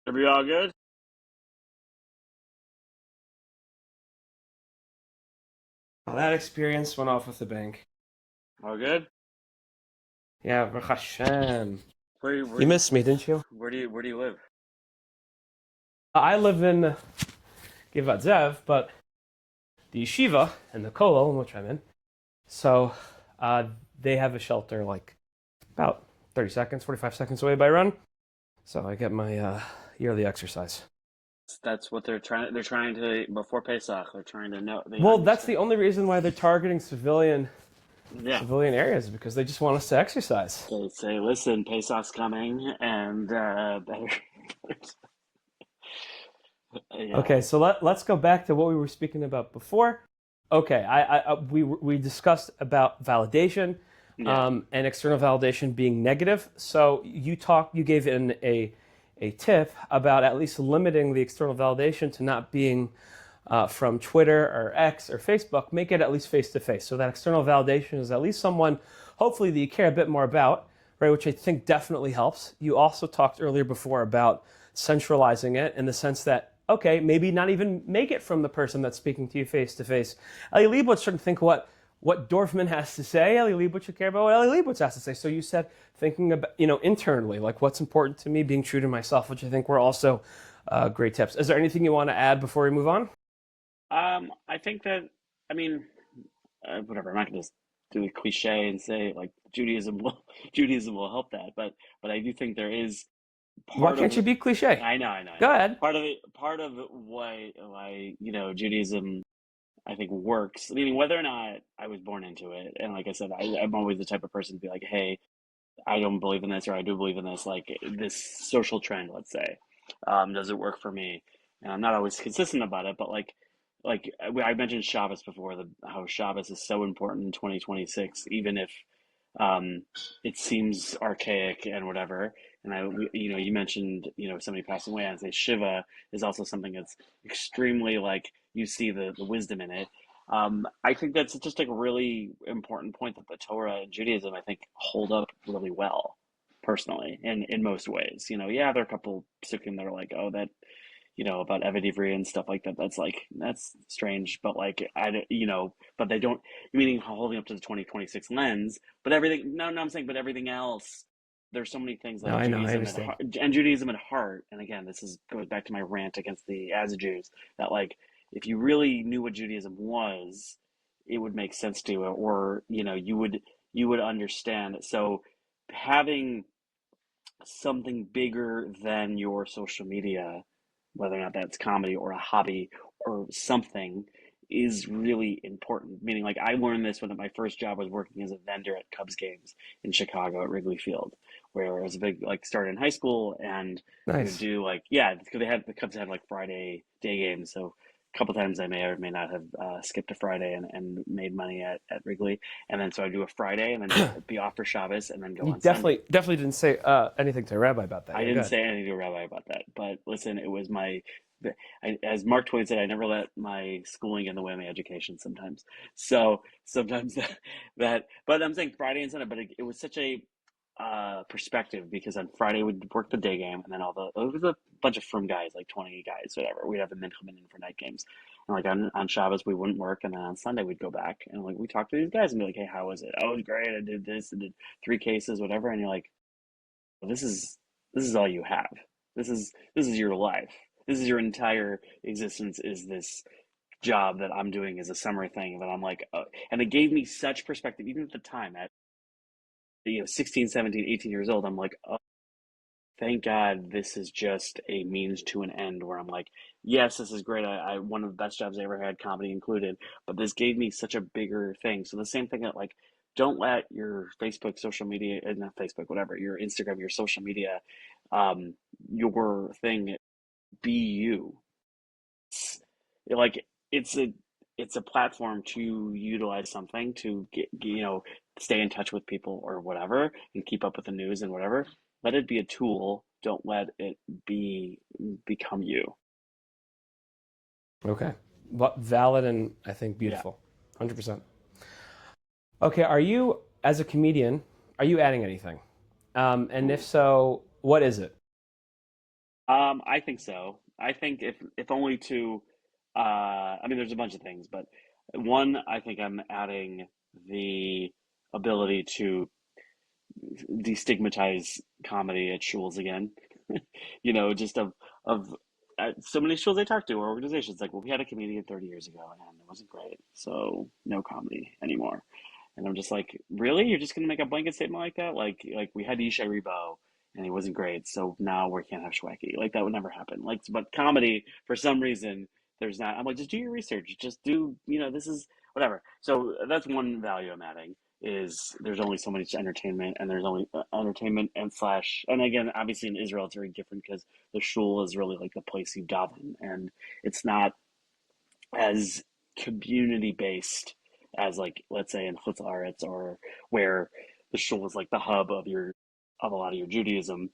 Are we all good? Well, that experience went off with a bang. All good? Yeah, Baruch Hashem. Where You missed me, didn't you? where do you live? I live in Givat Zev, but the yeshiva and the kollel in which I'm in, so they have a shelter like about 30 seconds, 45 seconds away by run. So I get my yearly exercise. That's what they're trying to before Pesach. They're trying to know. Well, that's the only reason why they're targeting civilian areas, because they just want us to exercise. They say, listen, Pesach's coming, and better. Yeah. Okay, so let's go back to what we were speaking about before. Okay, we discussed about validation, and external validation being negative. So you gave in a tip about at least limiting the external validation to not being from Twitter or X or Facebook. Make it at least face to face, so that external validation is at least someone, hopefully, that you care a bit more about, right? Which I think definitely helps. You also talked earlier before about centralizing it in the sense that, okay, maybe not even make it from the person that's speaking to you face to face. Eli Lebowicz shouldn't think what Dorfman has to say. Eli Lebowicz should care about what Eli Lebowicz has to say. So you said thinking about, internally, like what's important to me, being true to myself, which I think were also great tips. Is there anything you want to add before we move on? I think that, I mean, whatever. I'm not going to just do a cliche and say like Judaism will help that, but I do think there is Why can't you be cliche? I know. Go ahead. Part of why Judaism I think works. Meaning whether or not I was born into it, and like I said, I'm always the type of person to be like, hey, I don't believe in this or I do believe in this, like this social trend, let's say, does it work for me? And I'm not always consistent about it, but like I mentioned Shabbos before, how Shabbos is so important in 2026, even if it seems archaic and whatever. And you mentioned, somebody passing away, and say Shiva is also something that's extremely like you see the wisdom in it. I think that's just like a really important point that the Torah and Judaism, I think, hold up really well, personally, in most ways. Yeah, there are a couple psukim that are like, oh, that, about Eved Ivri and stuff like that. That's strange, but like but they don't, meaning holding up to the 2026 lens. But everything, no, I'm saying, but everything else. There's so many things like No, I know, I Judaism understand. and Judaism at heart. And again, goes back to my rant against the as Jews, that like if you really knew what Judaism was, it would make sense to you, or you would understand. So having something bigger than your social media, whether or not that's comedy or a hobby or something, is really important. Meaning, like, I learned this when my first job was working as a vendor at Cubs games in Chicago at Wrigley Field, where it was a big, like, started in high school, and we would Nice. do, like, because the Cubs had, like, Friday day games, so a couple times I may or may not have skipped a Friday and made money at Wrigley. And then so I do a Friday and then be off for Shabbos and then go You on Sunday. definitely didn't say anything to a rabbi about that. I didn't say anything to a rabbi about that, but listen, it was as Mark Twain said, I never let my schooling get in the way of my education sometimes. So sometimes but I'm saying Friday and Sunday, but it was such a perspective because on Friday we'd work the day game, and then it was a bunch of frum guys, like 20 guys, whatever. We'd have the men coming in for night games, and like on Shabbos we wouldn't work, and then on Sunday we'd go back and like we talk to these guys and be like, hey, how was it? Oh, it was great. I did this, I did 3 cases, whatever, and you're like, well, this is all you have. This is your life. This is your entire existence. Is this job that I'm doing as a summer thing that I'm like, and it gave me such perspective, even at the time at 16, 17, 18 years old. I'm like, oh, thank God this is just a means to an end where I'm like, yes, this is great. I one of the best jobs I ever had, comedy included, but this gave me such a bigger thing. So the same thing that like, don't let your Facebook, social media, not Facebook, whatever, your Instagram, your social media, um, your thing be you. It's, like it's a it's a platform to utilize something to get stay in touch with people or whatever and keep up with the news and whatever. Let it be a tool. Don't let it become you. Okay. Valid and I think Yeah. beautiful. 100%. Okay, are you, as a comedian, are you adding anything? And if Ooh. so, what is it? I think so. I think if only to, I mean, there's a bunch of things, but one, I think I'm adding the ability to destigmatize comedy at Shuls again. Just of so many Shuls I talked to or organizations like, well, we had a comedian 30 years ago and it wasn't great, so no comedy anymore. And I'm just like, really? You're just gonna make a blanket statement like that? Like we had Yishai Rebo and he wasn't great, so now we can't have Shweki. Like that would never happen. Like, but comedy for some reason there's not. I'm like, just do your research. Just do. This is whatever. So that's one value I'm adding is there's only so much entertainment and there's only entertainment and slash and again obviously in Israel it's very different because the shul is really like the place you daven and it's not as community based as like let's say in Chutz La'aretz or where the shul is like the hub of a lot of your Judaism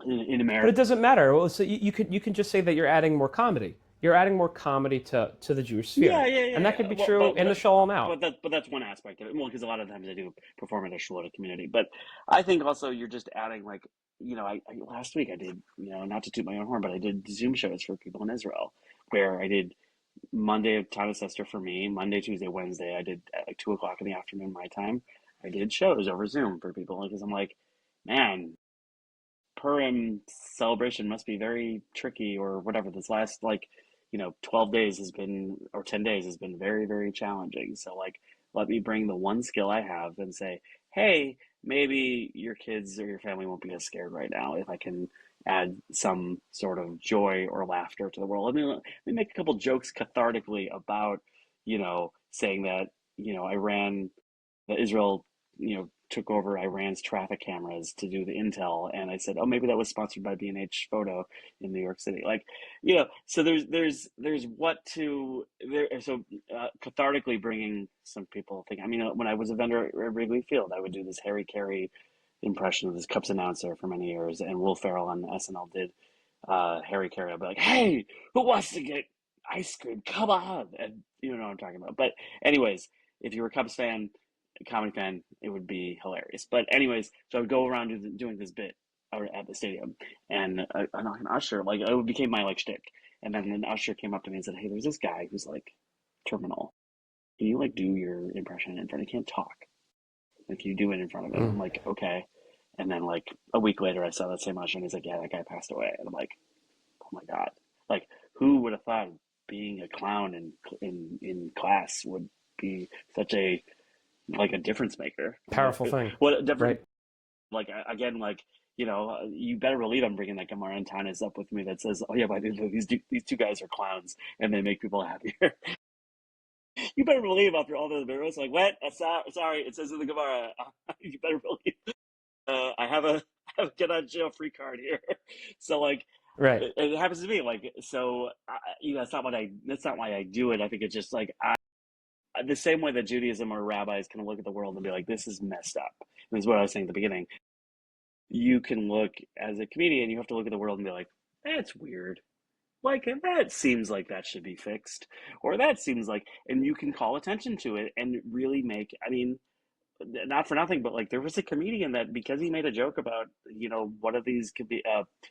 in But America. it doesn't matter. Well, so you can just say that you're adding more comedy. You're adding more comedy to the Jewish Yeah, sphere, yeah, and yeah, that yeah. could be Well, true in the Shalom but out. that's one aspect of it. Well, because a lot of times I do perform at a shul at a community, but I think also you're just adding like I last week I did not to toot my own horn, but I did Zoom shows for people in Israel where I did Monday of Thomas Esther for me, Monday, Tuesday, Wednesday. I did at like 2 o'clock in the afternoon my time. I did shows over Zoom for people because I'm like, man, Purim celebration must be very tricky or whatever. This last 12 days has been or 10 days has been very, very challenging. So like let me bring the one skill I have and say, hey, maybe your kids or your family won't be as scared right now if I can add some sort of joy or laughter to the world. Let me make a couple jokes cathartically about, saying that, Iran that Israel, took over Iran's traffic cameras to do the intel, and I said, oh, maybe that was sponsored by B&H Photo in New York City. Like, so there's what to there. So cathartically bringing some people think. I mean, when I was a vendor at Wrigley Field, I would do this Harry Carey impression of this Cubs announcer for many years, and Will Ferrell on SNL did Harry Carey. I'd be like, hey, who wants to get ice cream? Come on, and you know what I'm talking about. But anyways, if you were a Cubs fan, a comedy fan, it would be hilarious. But anyways, so I would go around doing this bit at the stadium, and an usher like it became my like shtick. And then an usher came up to me and said, "Hey, there's this guy who's like terminal. Can you like do your impression in front? He can't talk. Like, can you do it in front of him?" Mm. I'm like, "Okay." And then like a week later, I saw that same usher, and he's like, "Yeah, that guy passed away." And I'm like, "Oh my God!" Like, who would have thought being a clown in class would be such a like a difference maker. Powerful thing, What a different, right? like, again, like, you better believe I'm bringing that Gemara and Tanis up with me that says, oh, yeah, but these two guys are clowns and they make people happier. You better believe after all those mirrors, like, what? Sorry, it says in the Gemara. You better believe. I have a, I have a get out of jail free card here. So, like, Right. it happens to me. Like, so, that's not why I do it. I think it's just like, the same way that Judaism or rabbis can look at the world and be like, this is messed up. And this is what I was saying at the beginning. You can look as a comedian, you have to look at the world and be like, that's weird. Like, that seems like that should be fixed. Or that seems like, and you can call attention to it and really make, I mean, not for nothing, but like there was a comedian that because he made a joke about one of these could be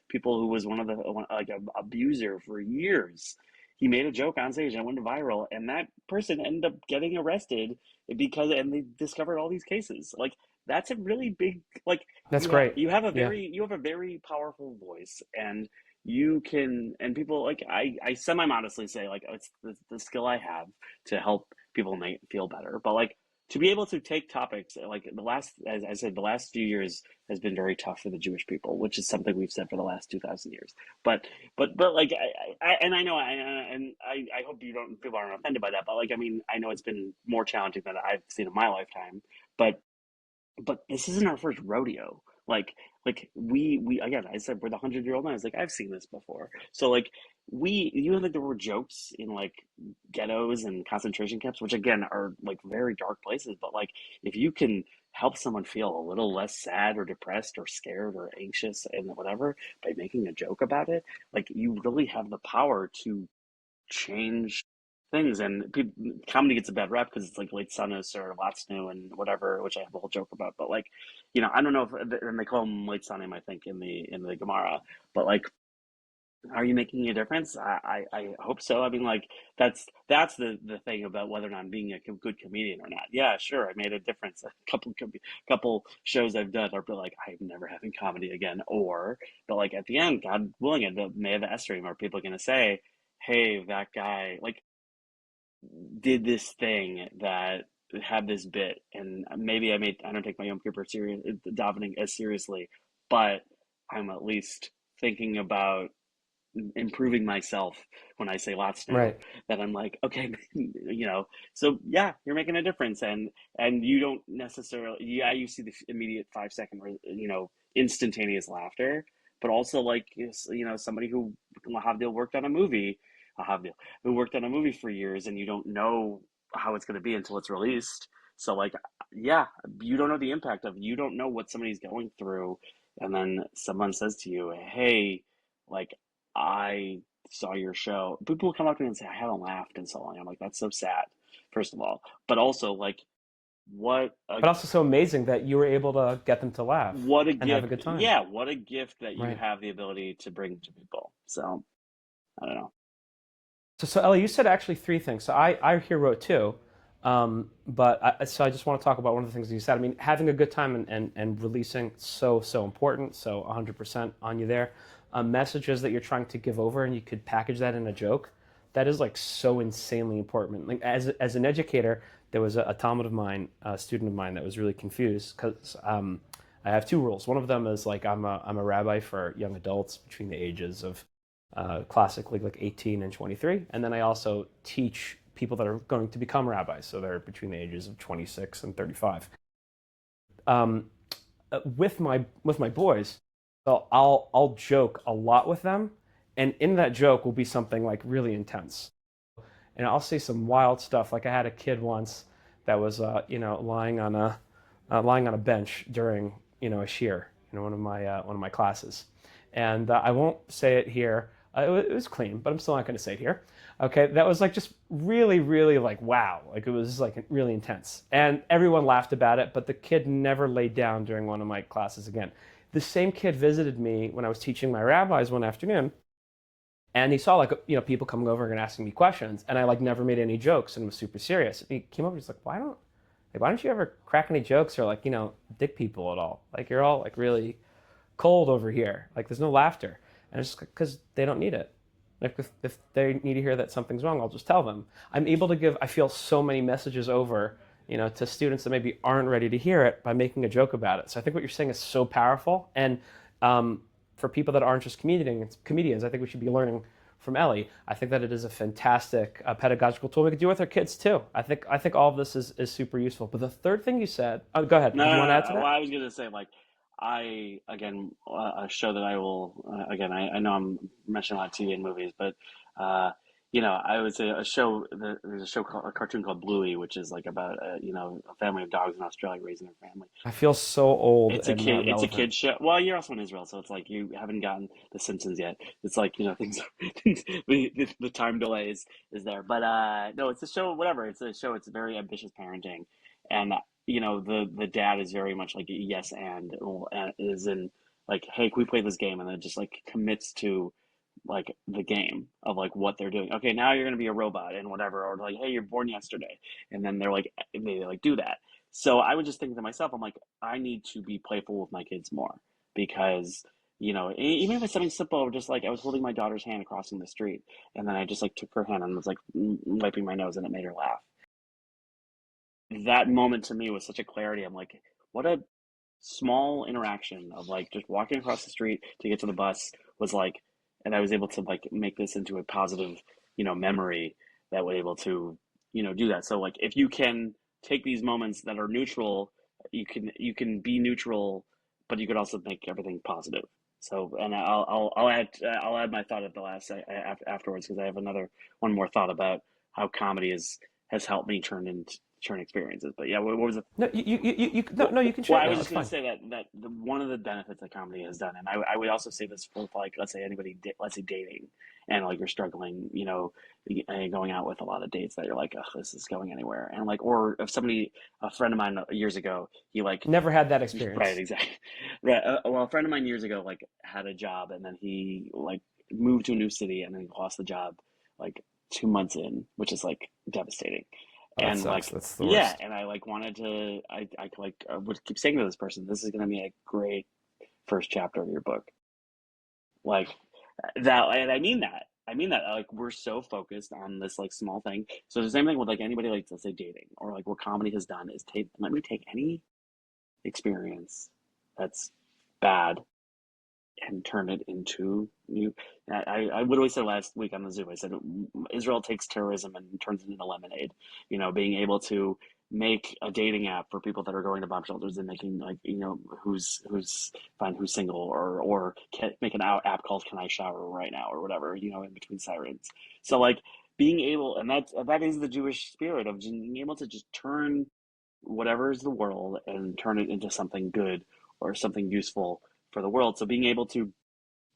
people who was one of the like a abuser for years. He made a joke on stage and it went viral, and that person ended up getting arrested and they discovered all these cases. Like that's a really big like That's great. Yeah. you have a very powerful voice, and you can and people like I semi modestly say like it's the skill I have to help people make feel better, but like to be able to take topics like as I said, the last few years has been very tough for the Jewish people, which is something we've said for the last 2,000 years. But like and I know I hope you don't people aren't offended by that. But like I mean I know it's been more challenging than I've seen in my lifetime. But this isn't our first rodeo. We again, I said we're the 100-year-old man. I was like, I've seen this before. So like you know, like there were jokes in like ghettos and concentration camps, which again are like very dark places. But like if you can help someone feel a little less sad or depressed or scared or anxious and whatever by making a joke about it, like you really have the power to change things. And comedy gets a bad rap because it's like late Sunnis or Latsnu and whatever, which I have a whole joke about. But like, I don't know if and they call them late Sunnim, I think, in the Gemara. But like, are you making a difference? I hope so. I mean, like that's the thing about whether or not I'm being a good comedian or not. Yeah, sure, I made a difference. A couple shows I've done are like I'm never having comedy again, but like at the end, God willing, at the May of the Esther, are people going to say, "Hey, that guy like did this thing that had this bit, and maybe I don't take my Yom Kippur serious davening as seriously, but I'm at least thinking about improving myself when I say lots new, Right. that I'm like, okay, so yeah, you're making a difference. And you don't necessarily, yeah, you see the immediate 5 second, instantaneous laughter, but also like, somebody who Havdil worked on a movie, Havdil, who worked on a movie for years, and you don't know how it's going to be until it's released. So like, yeah, you don't know the impact you don't know what somebody's going through. And then someone says to you, hey, like, I saw your show. People will come up to me and say, I haven't laughed in so long. I'm like, that's so sad, first of all. But also, like, what a But also so amazing that you were able to get them to laugh what a and have a gift. good time. Yeah, what a gift that you Right. have the ability to bring to people. So I don't know. So Ellie, you said actually three things. So I here wrote two, so I just want to talk about one of the things that you said. I mean, having a good time and releasing so important. So 100% on you there. Messages that you're trying to give over, and you could package that in a joke. That is like so insanely important. Like as an educator, there was a Talmud of mine, a student of mine, that was really confused because I have two rules. One of them is like I'm a rabbi for young adults between the ages of classically like 18 and 23, and then I also teach people that are going to become rabbis, so they're between the ages of 26 and 35. Um, with my boys, so I'll joke a lot with them, and in that joke will be something like really intense, and I'll say some wild stuff. Like I had a kid once that was lying on a bench during a shiur, one of my classes, and I won't say it here. It was clean, but I'm still not going to say it here. Okay, that was like just really, really like wow, like it was like really intense, and everyone laughed about it. But the kid never laid down during one of my classes again. The same kid visited me when I was teaching my rabbis one afternoon, and he saw like people coming over and asking me questions, and I like never made any jokes and was super serious. He came over, he's like, why don't you ever crack any jokes or like dick people at all? Like you're all like really cold over here. Like there's no laughter. And it's just because they don't need it. Like if they need to hear that something's wrong, I'll just tell them. I'm able to give, I feel, so many messages over, to students that maybe aren't ready to hear it by making a joke about it. So I think what you're saying is so powerful. And for people that aren't just comedians, I think we should be learning from Ellie. I think that it is a fantastic pedagogical tool we could do with our kids too. I think all of this is super useful. But the third thing you said, oh, go ahead. No, Did you no, want to add to no. Well, that? I was gonna say like a show that I will again. I know I'm mentioning a lot of TV and movies, but uh, I would say there's a cartoon called Bluey, which is like about a family of dogs in Australia raising their family. I feel so old and not It's a relevant. kid show. Well, you're also in Israel, so it's like you haven't gotten The Simpsons yet. It's like things, the time delay is there. But no, it's a show. Whatever, it's a show. It's very ambitious parenting, and the dad is very much like yes and is in like, hey, can we play this game? And then just like commits to like the game of like what they're doing. Okay, now you're gonna be a robot and whatever, or like, hey, you're born yesterday, and then they like do that. So I would just think to myself, I'm like, I need to be playful with my kids more because even if it's something simple, just like I was holding my daughter's hand crossing the street, and then I just like took her hand and was like wiping my nose, and it made her laugh. That moment to me was such a clarity. I'm like, what a small interaction of like just walking across the street to get to the bus was like, and I was able to like make this into a positive, memory that was able to, do that. So like if you can take these moments that are neutral, you can be neutral, but you could also make everything positive. So, and I'll add my thought at the last afterwards because I have one more thought about how comedy has helped me turn experiences. But yeah, what was it? No, no, Well, no, you can well, share it I was now. just It's going to fine. say that one of the benefits that comedy has done, and I would also say this for like, let's say anybody, let's say dating, and like you're struggling, going out with a lot of dates that you're like, oh, this is going anywhere, and like, or if a friend of mine years ago, he like, Never had that right, experience. exactly, right. Well, a friend of mine years ago like had a job, and then he like moved to a new city, and then he lost the job like 2 months in, which is like devastating. Oh, that And sucks. like, That's the yeah, worst. and I like wanted to, I would keep saying to this person, this is going to be a great first chapter of your book. Like that, and I mean that. I mean that. Like we're so focused on this like small thing. So the same thing with like anybody like let's say dating or like what comedy has done is let me take any experience that's bad and turn it into new. I literally said last week on the Zoom, I said Israel takes terrorism and turns it into lemonade. Being able to make a dating app for people that are going to bomb shelters and making like who's find who's single or make an app called Can I Shower Right Now or whatever in between sirens. So like being able and that is the Jewish spirit of being able to just turn whatever is the world and turn it into something good or something useful for the world. So being able to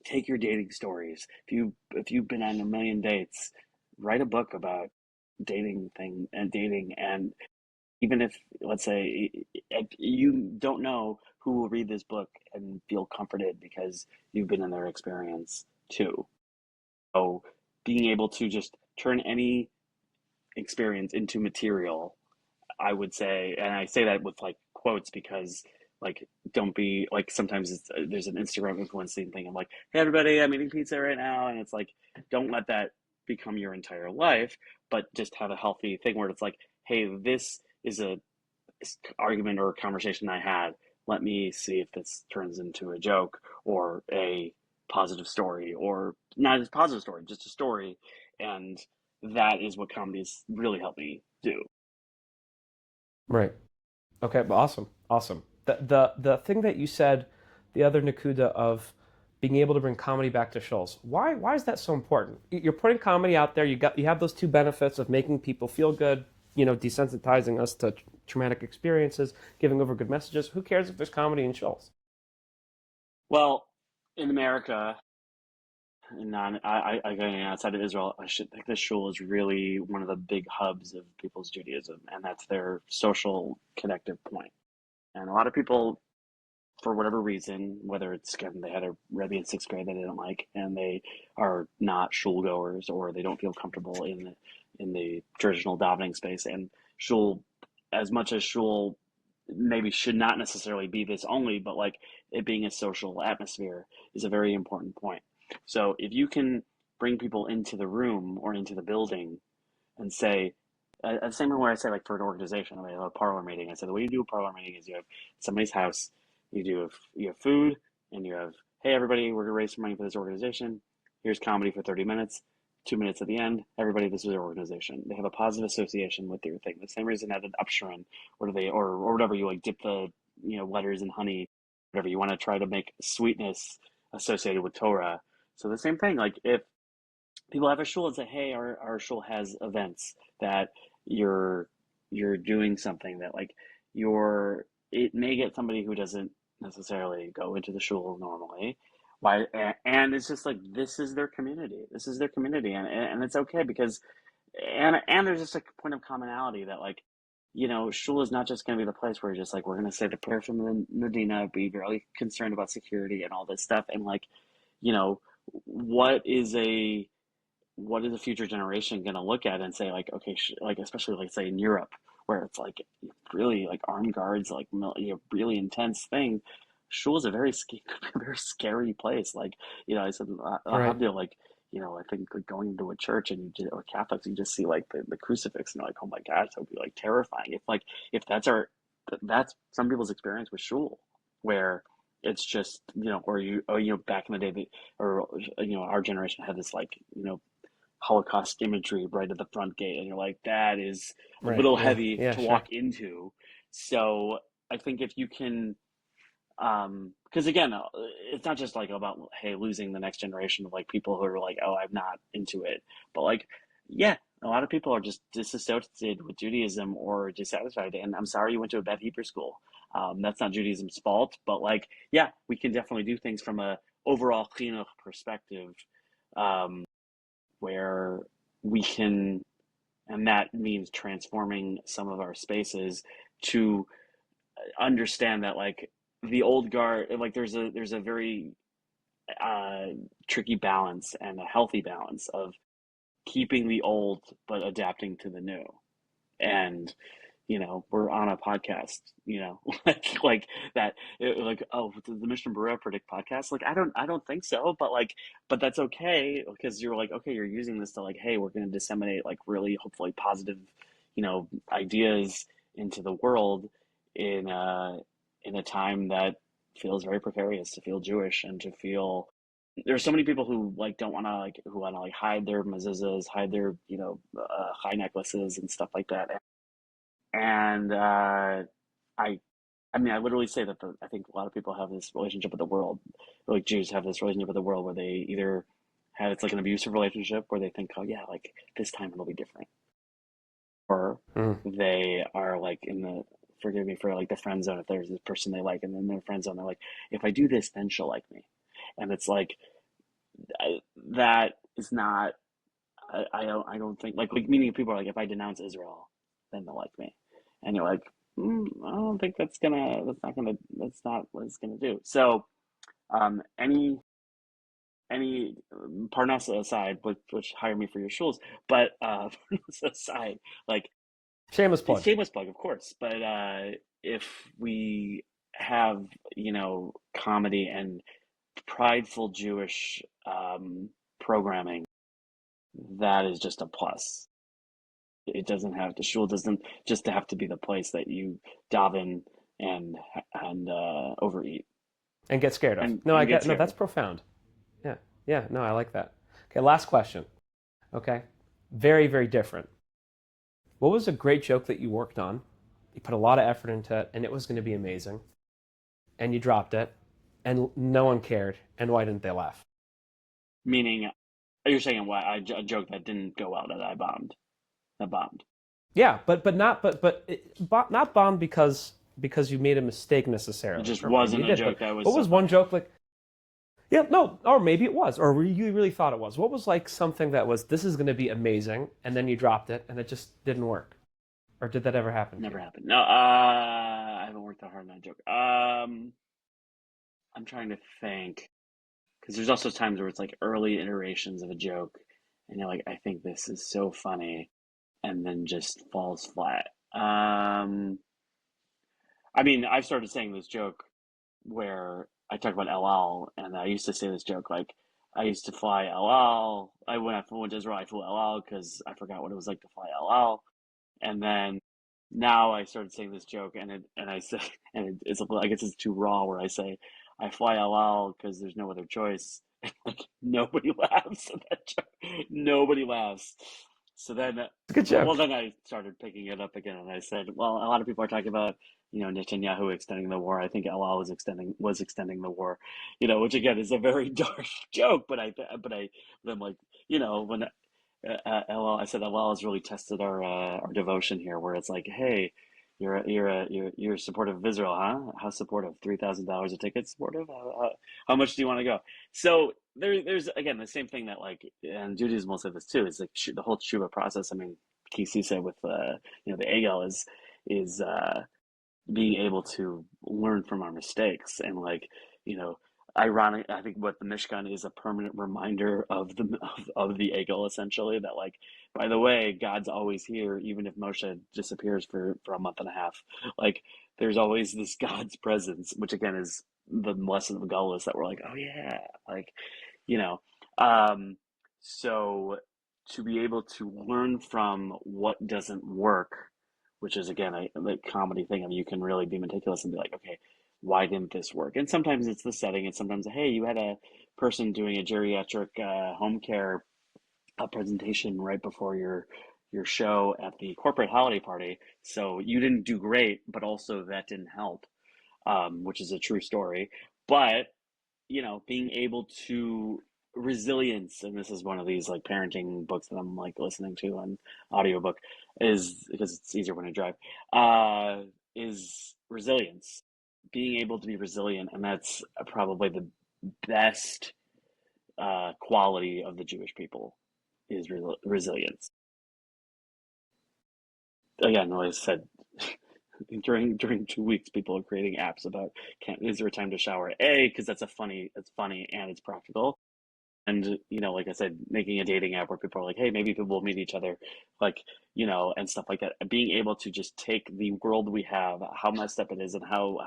take your dating stories, if you've been on a million dates, write a book about dating, and even if let's say if you don't know who will read this book and feel comforted because you've been in their experience too. So being able to just turn any experience into material, I would say, and I say that with like quotes because like don't be like sometimes there's an Instagram influencing thing. I'm like, hey everybody, I'm eating pizza right now, and it's like don't let that become your entire life, but just have a healthy thing where it's like, hey, this is a argument or a conversation I had. Let me see if this turns into a joke or a positive story, or not a positive story, just a story, and that is what comedy has really helped me do. Right. Okay. Well, awesome. Awesome. The thing that you said, the other Nakuda of being able to bring comedy back to Shuls. Why is that so important? You're putting comedy out there. You have those two benefits of making people feel good, desensitizing us to traumatic experiences, giving over good messages. Who cares if there's comedy in Shuls? Well, in America, non I going outside of Israel, I should think the shul is really one of the big hubs of people's Judaism, and that's their social connective point. And a lot of people, for whatever reason, whether it's again they had a rebbe in sixth grade they didn't like, and they are not shul goers, or they don't feel comfortable in the traditional davening space, and shul, as much as shul maybe should not necessarily be this only, but like it being a social atmosphere is a very important point. So if you can bring people into the room or into the building and say, the same way where I say like for an organization, I have a parlor meeting. I said the way you do a parlor meeting is you have somebody's house, you have food, and you have, hey everybody, we're gonna raise some money for this organization. Here's comedy for 30 minutes. 2 minutes at the end, everybody, this is their organization. They have a positive association with your thing. The same reason at an upshrine, or whatever, you like dip the letters in honey, whatever you want to try to make sweetness associated with Torah. So the same thing, like if people have a shul and say, hey, our shul has events that you're you're doing something that like it may get somebody who doesn't necessarily go into the shul normally. Why? And it's just like this is their community. This is their community, and it's okay because and there's just a point of commonality that like shul is not just going to be the place where you're just like, we're going to say the prayer from the Medina, be really concerned about security and all this stuff. And like, you know, what is a future generation going to look at and say like, okay, like especially like say in Europe where it's like really like armed guards, like really intense thing. Shul is a very very scary place. Like I said, Right. Habdil, like I think like going into a church and or Catholics, you just see like the crucifix and you're like, oh my gosh, that would be like terrifying. If that's some people's experience with Shul, where it's just or back in the day, or our generation had this like Holocaust imagery right at the front gate, and you're like, that is a Right. little Yeah. heavy Yeah. to Sure. walk into. So I think if you can, because again, it's not just like about hey losing the next generation of like people who are like, oh, I'm not into it, but like, yeah, a lot of people are just disassociated with Judaism or dissatisfied, and I'm sorry you went to a bad Hebrew school. That's not Judaism's fault, but like, yeah, we can definitely do things from a overall chinuch perspective. Um, where we can, and that means transforming some of our spaces to understand that like the old guard, like there's a very uh, tricky balance and a healthy balance of keeping the old but adapting to the new. And we're on a podcast, like that, like, oh, did the Mission Berurah predict podcast? Like, I don't think so, but that's okay because you're like, okay, you're using this to like, hey, we're going to disseminate like really hopefully positive, ideas into the world in a time that feels very precarious to feel Jewish and to feel. There's so many people who like don't want to like who want to like hide their mezuzahs, hide their high necklaces and stuff like that, and I, I mean, I literally say that I think a lot of people have this relationship with the world, like Jews have this relationship with the world where they either have it's like an abusive relationship where they think, oh yeah, like this time it'll be different, or Mm. they are like in the forgive me for like the friend zone if there's this person they like, and then their friend zone they're like, if I do this, then she'll like me, and it's like that is not. I don't think like meaning people are like if I denounce Israel, then they'll like me, and you're like, I don't think that's not what it's gonna do. So any Parnassa aside, which hire me for your shuls, but Parnassa aside, like Shameless it's plug. shameless plug, of course, but if we have comedy and prideful Jewish programming, that is just a plus. It doesn't have to shul doesn't just have to be the place that you daven and overeat And get scared of. and No, I get get. No, scared that's of. profound. Yeah. Yeah. No, I like that. Okay. Last question. Okay. Very, very different. What was a great joke that you worked on? You put a lot of effort into it, and it was going to be amazing, and you dropped it, and no one cared. And why didn't they laugh? Meaning, you're saying what a joke that didn't go well that I bombed. That bombed. Yeah, but not bombed because you made a mistake It necessarily, just or maybe you wasn't a did. But joke that was what so was one funny. joke like? Yeah, no, or maybe it was, or you really thought it was. What was like something that was this is going to be amazing, and then you dropped it, and it just didn't work, or did that ever happen to Never you? happened. No, I haven't worked that hard on that joke. I'm trying to think because there's also times where it's like early iterations of a joke, and you're like, I think this is so funny, and then just falls flat. I mean, I've started saying this joke where I talk about El Al, and I used to say this joke like I used to fly El Al. When I went to Israel, I flew El Al because I forgot what it was like to fly El Al, and then now I started saying this joke, and I say, and it's I guess it's too raw where I say I fly El Al because there's no other choice. Like nobody laughs at that joke. Nobody laughs. So then, It's a good well, joke. then I started picking it up again, and I said, well, a lot of people are talking about Netanyahu extending the war. I think Allah was extending the war, which again is a very dark joke. But I'm like, when LL, I said LL has really tested our devotion here, where it's like, hey, you're supportive of Israel, huh? How supportive? $3,000 a ticket supportive? How much do you want to go? So there's again the same thing that like, and Judaism will say this too. Is like the whole tshuva process. I mean, Kisi said with the Egel is. is being able to learn from our mistakes and like, you know, ironic. I think what the Mishkan is a permanent reminder of of the Egel, essentially, that like, by the way, God's always here, even if Moshe disappears for a month and a half. Like, there's always this God's presence, which again is the lesson of the Gullus that we're like, oh yeah, like, you know, um, so to be able to learn from what doesn't work, which is again the comedy thing of you can really be meticulous and be like, okay, why didn't this work? And sometimes it's the setting, and sometimes, hey, you had a person doing a geriatric home care presentation right before your show at the corporate holiday party, so you didn't do great, but also that didn't help, which is a true story. But being able to resilience, and this is one of these like parenting books that I'm like listening to on audiobook, is because it's easier when I drive, is resilience. Being able to be resilient, and that's probably the best quality of the Jewish people is resilience. Again, like I said, during 2 weeks, people are creating apps about is there a time to shower? A, because it's funny and it's practical. And like I said, making a dating app where people are like, hey, maybe people will meet each other, like, and stuff like that. Being able to just take the world we have, how messed up it is, and how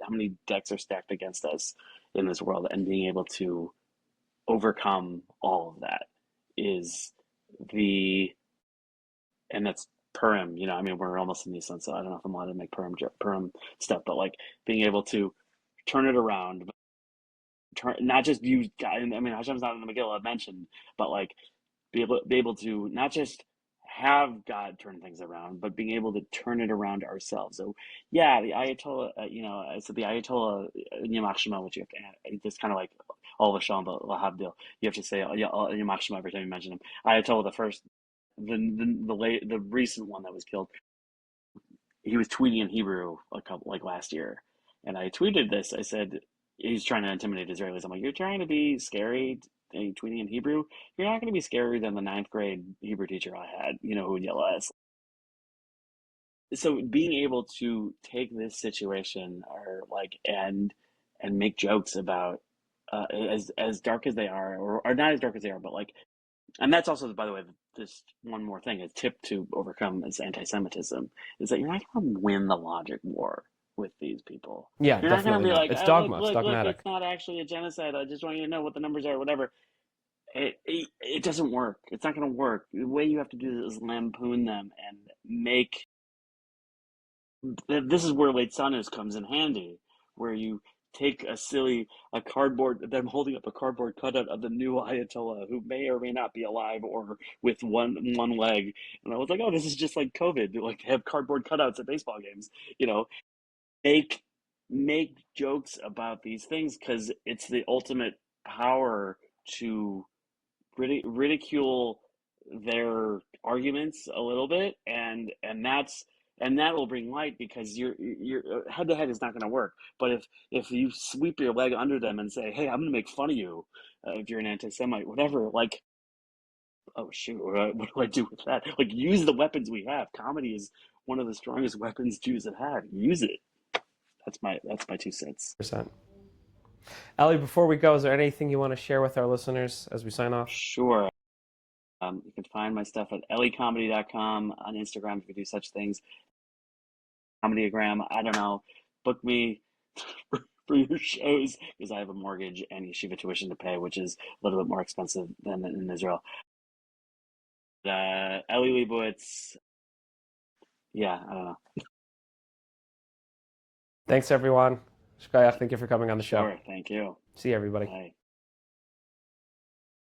many decks are stacked against us in this world, and being able to overcome all of that is the and that's Purim. I mean, we're almost in Nissan, so I don't know if I'm allowed to make Purim stuff, but like being able to turn it around, not just use God. I mean, Hashem's not in the Megillah mentioned, but like be able to not just have God turn things around, but being able to turn it around ourselves. So yeah, the Ayatollah, so the Ayatollah Yamach Shema, which you have to add, it's kind of like all the Shalom Lahabdil. You have to say Yamach Shema every time you mention him. Ayatollah the first, the recent one that was killed, he was tweeting in Hebrew like last year, and I tweeted this. I said he's trying to intimidate Israelis. I'm like, you're trying to be scary, and tweeting in Hebrew. You're not going to be scarier than the ninth grade Hebrew teacher I had. Who would yell at us. So being able to take this situation and make jokes about as dark as they are, or not as dark as they are, but like. And that's also, by the way, just one more thing, a tip to overcome is anti-Semitism, is that you're not going to win the logic war with these people. Yeah, You're not going to definitely be not. like, It's oh, look, dogma. It's look, look, dogmatic. it's not actually a genocide. I just want you to know what the numbers are, whatever. It doesn't work. It's not going to work. The way you have to do this is lampoon them and make. This is where Leitzanus comes in handy, where you take a cardboard, them holding up a cardboard cutout of the new Ayatollah who may or may not be alive or with one leg. And I was like, oh, this is just like COVID. Like, they have cardboard cutouts at baseball games. You know, make make jokes about these things because it's the ultimate power to ridicule their arguments a little bit, and that will bring light, because your head to head is not going to work. But if you sweep your leg under them and say, hey, I'm going to make fun of you, if you're an anti-Semite, whatever, like, oh shoot, what do I do with that? Like, use the weapons we have. Comedy is one of the strongest weapons Jews have had. Use it. That's my 2 cents. Percent. Eli, before we go, is there anything you want to share with our listeners as we sign off? Sure. You can find my stuff at elliecomedy.com, on Instagram if you do such things. Comedyagram, I don't know. Book me for your shows, because I have a mortgage and yeshiva tuition to pay, which is a little bit more expensive than in Israel. Eli Lebowicz, yeah, I don't know. Thanks, everyone. Shkayach, thank you for coming on the show. Sure, thank you. See you, everybody. Bye.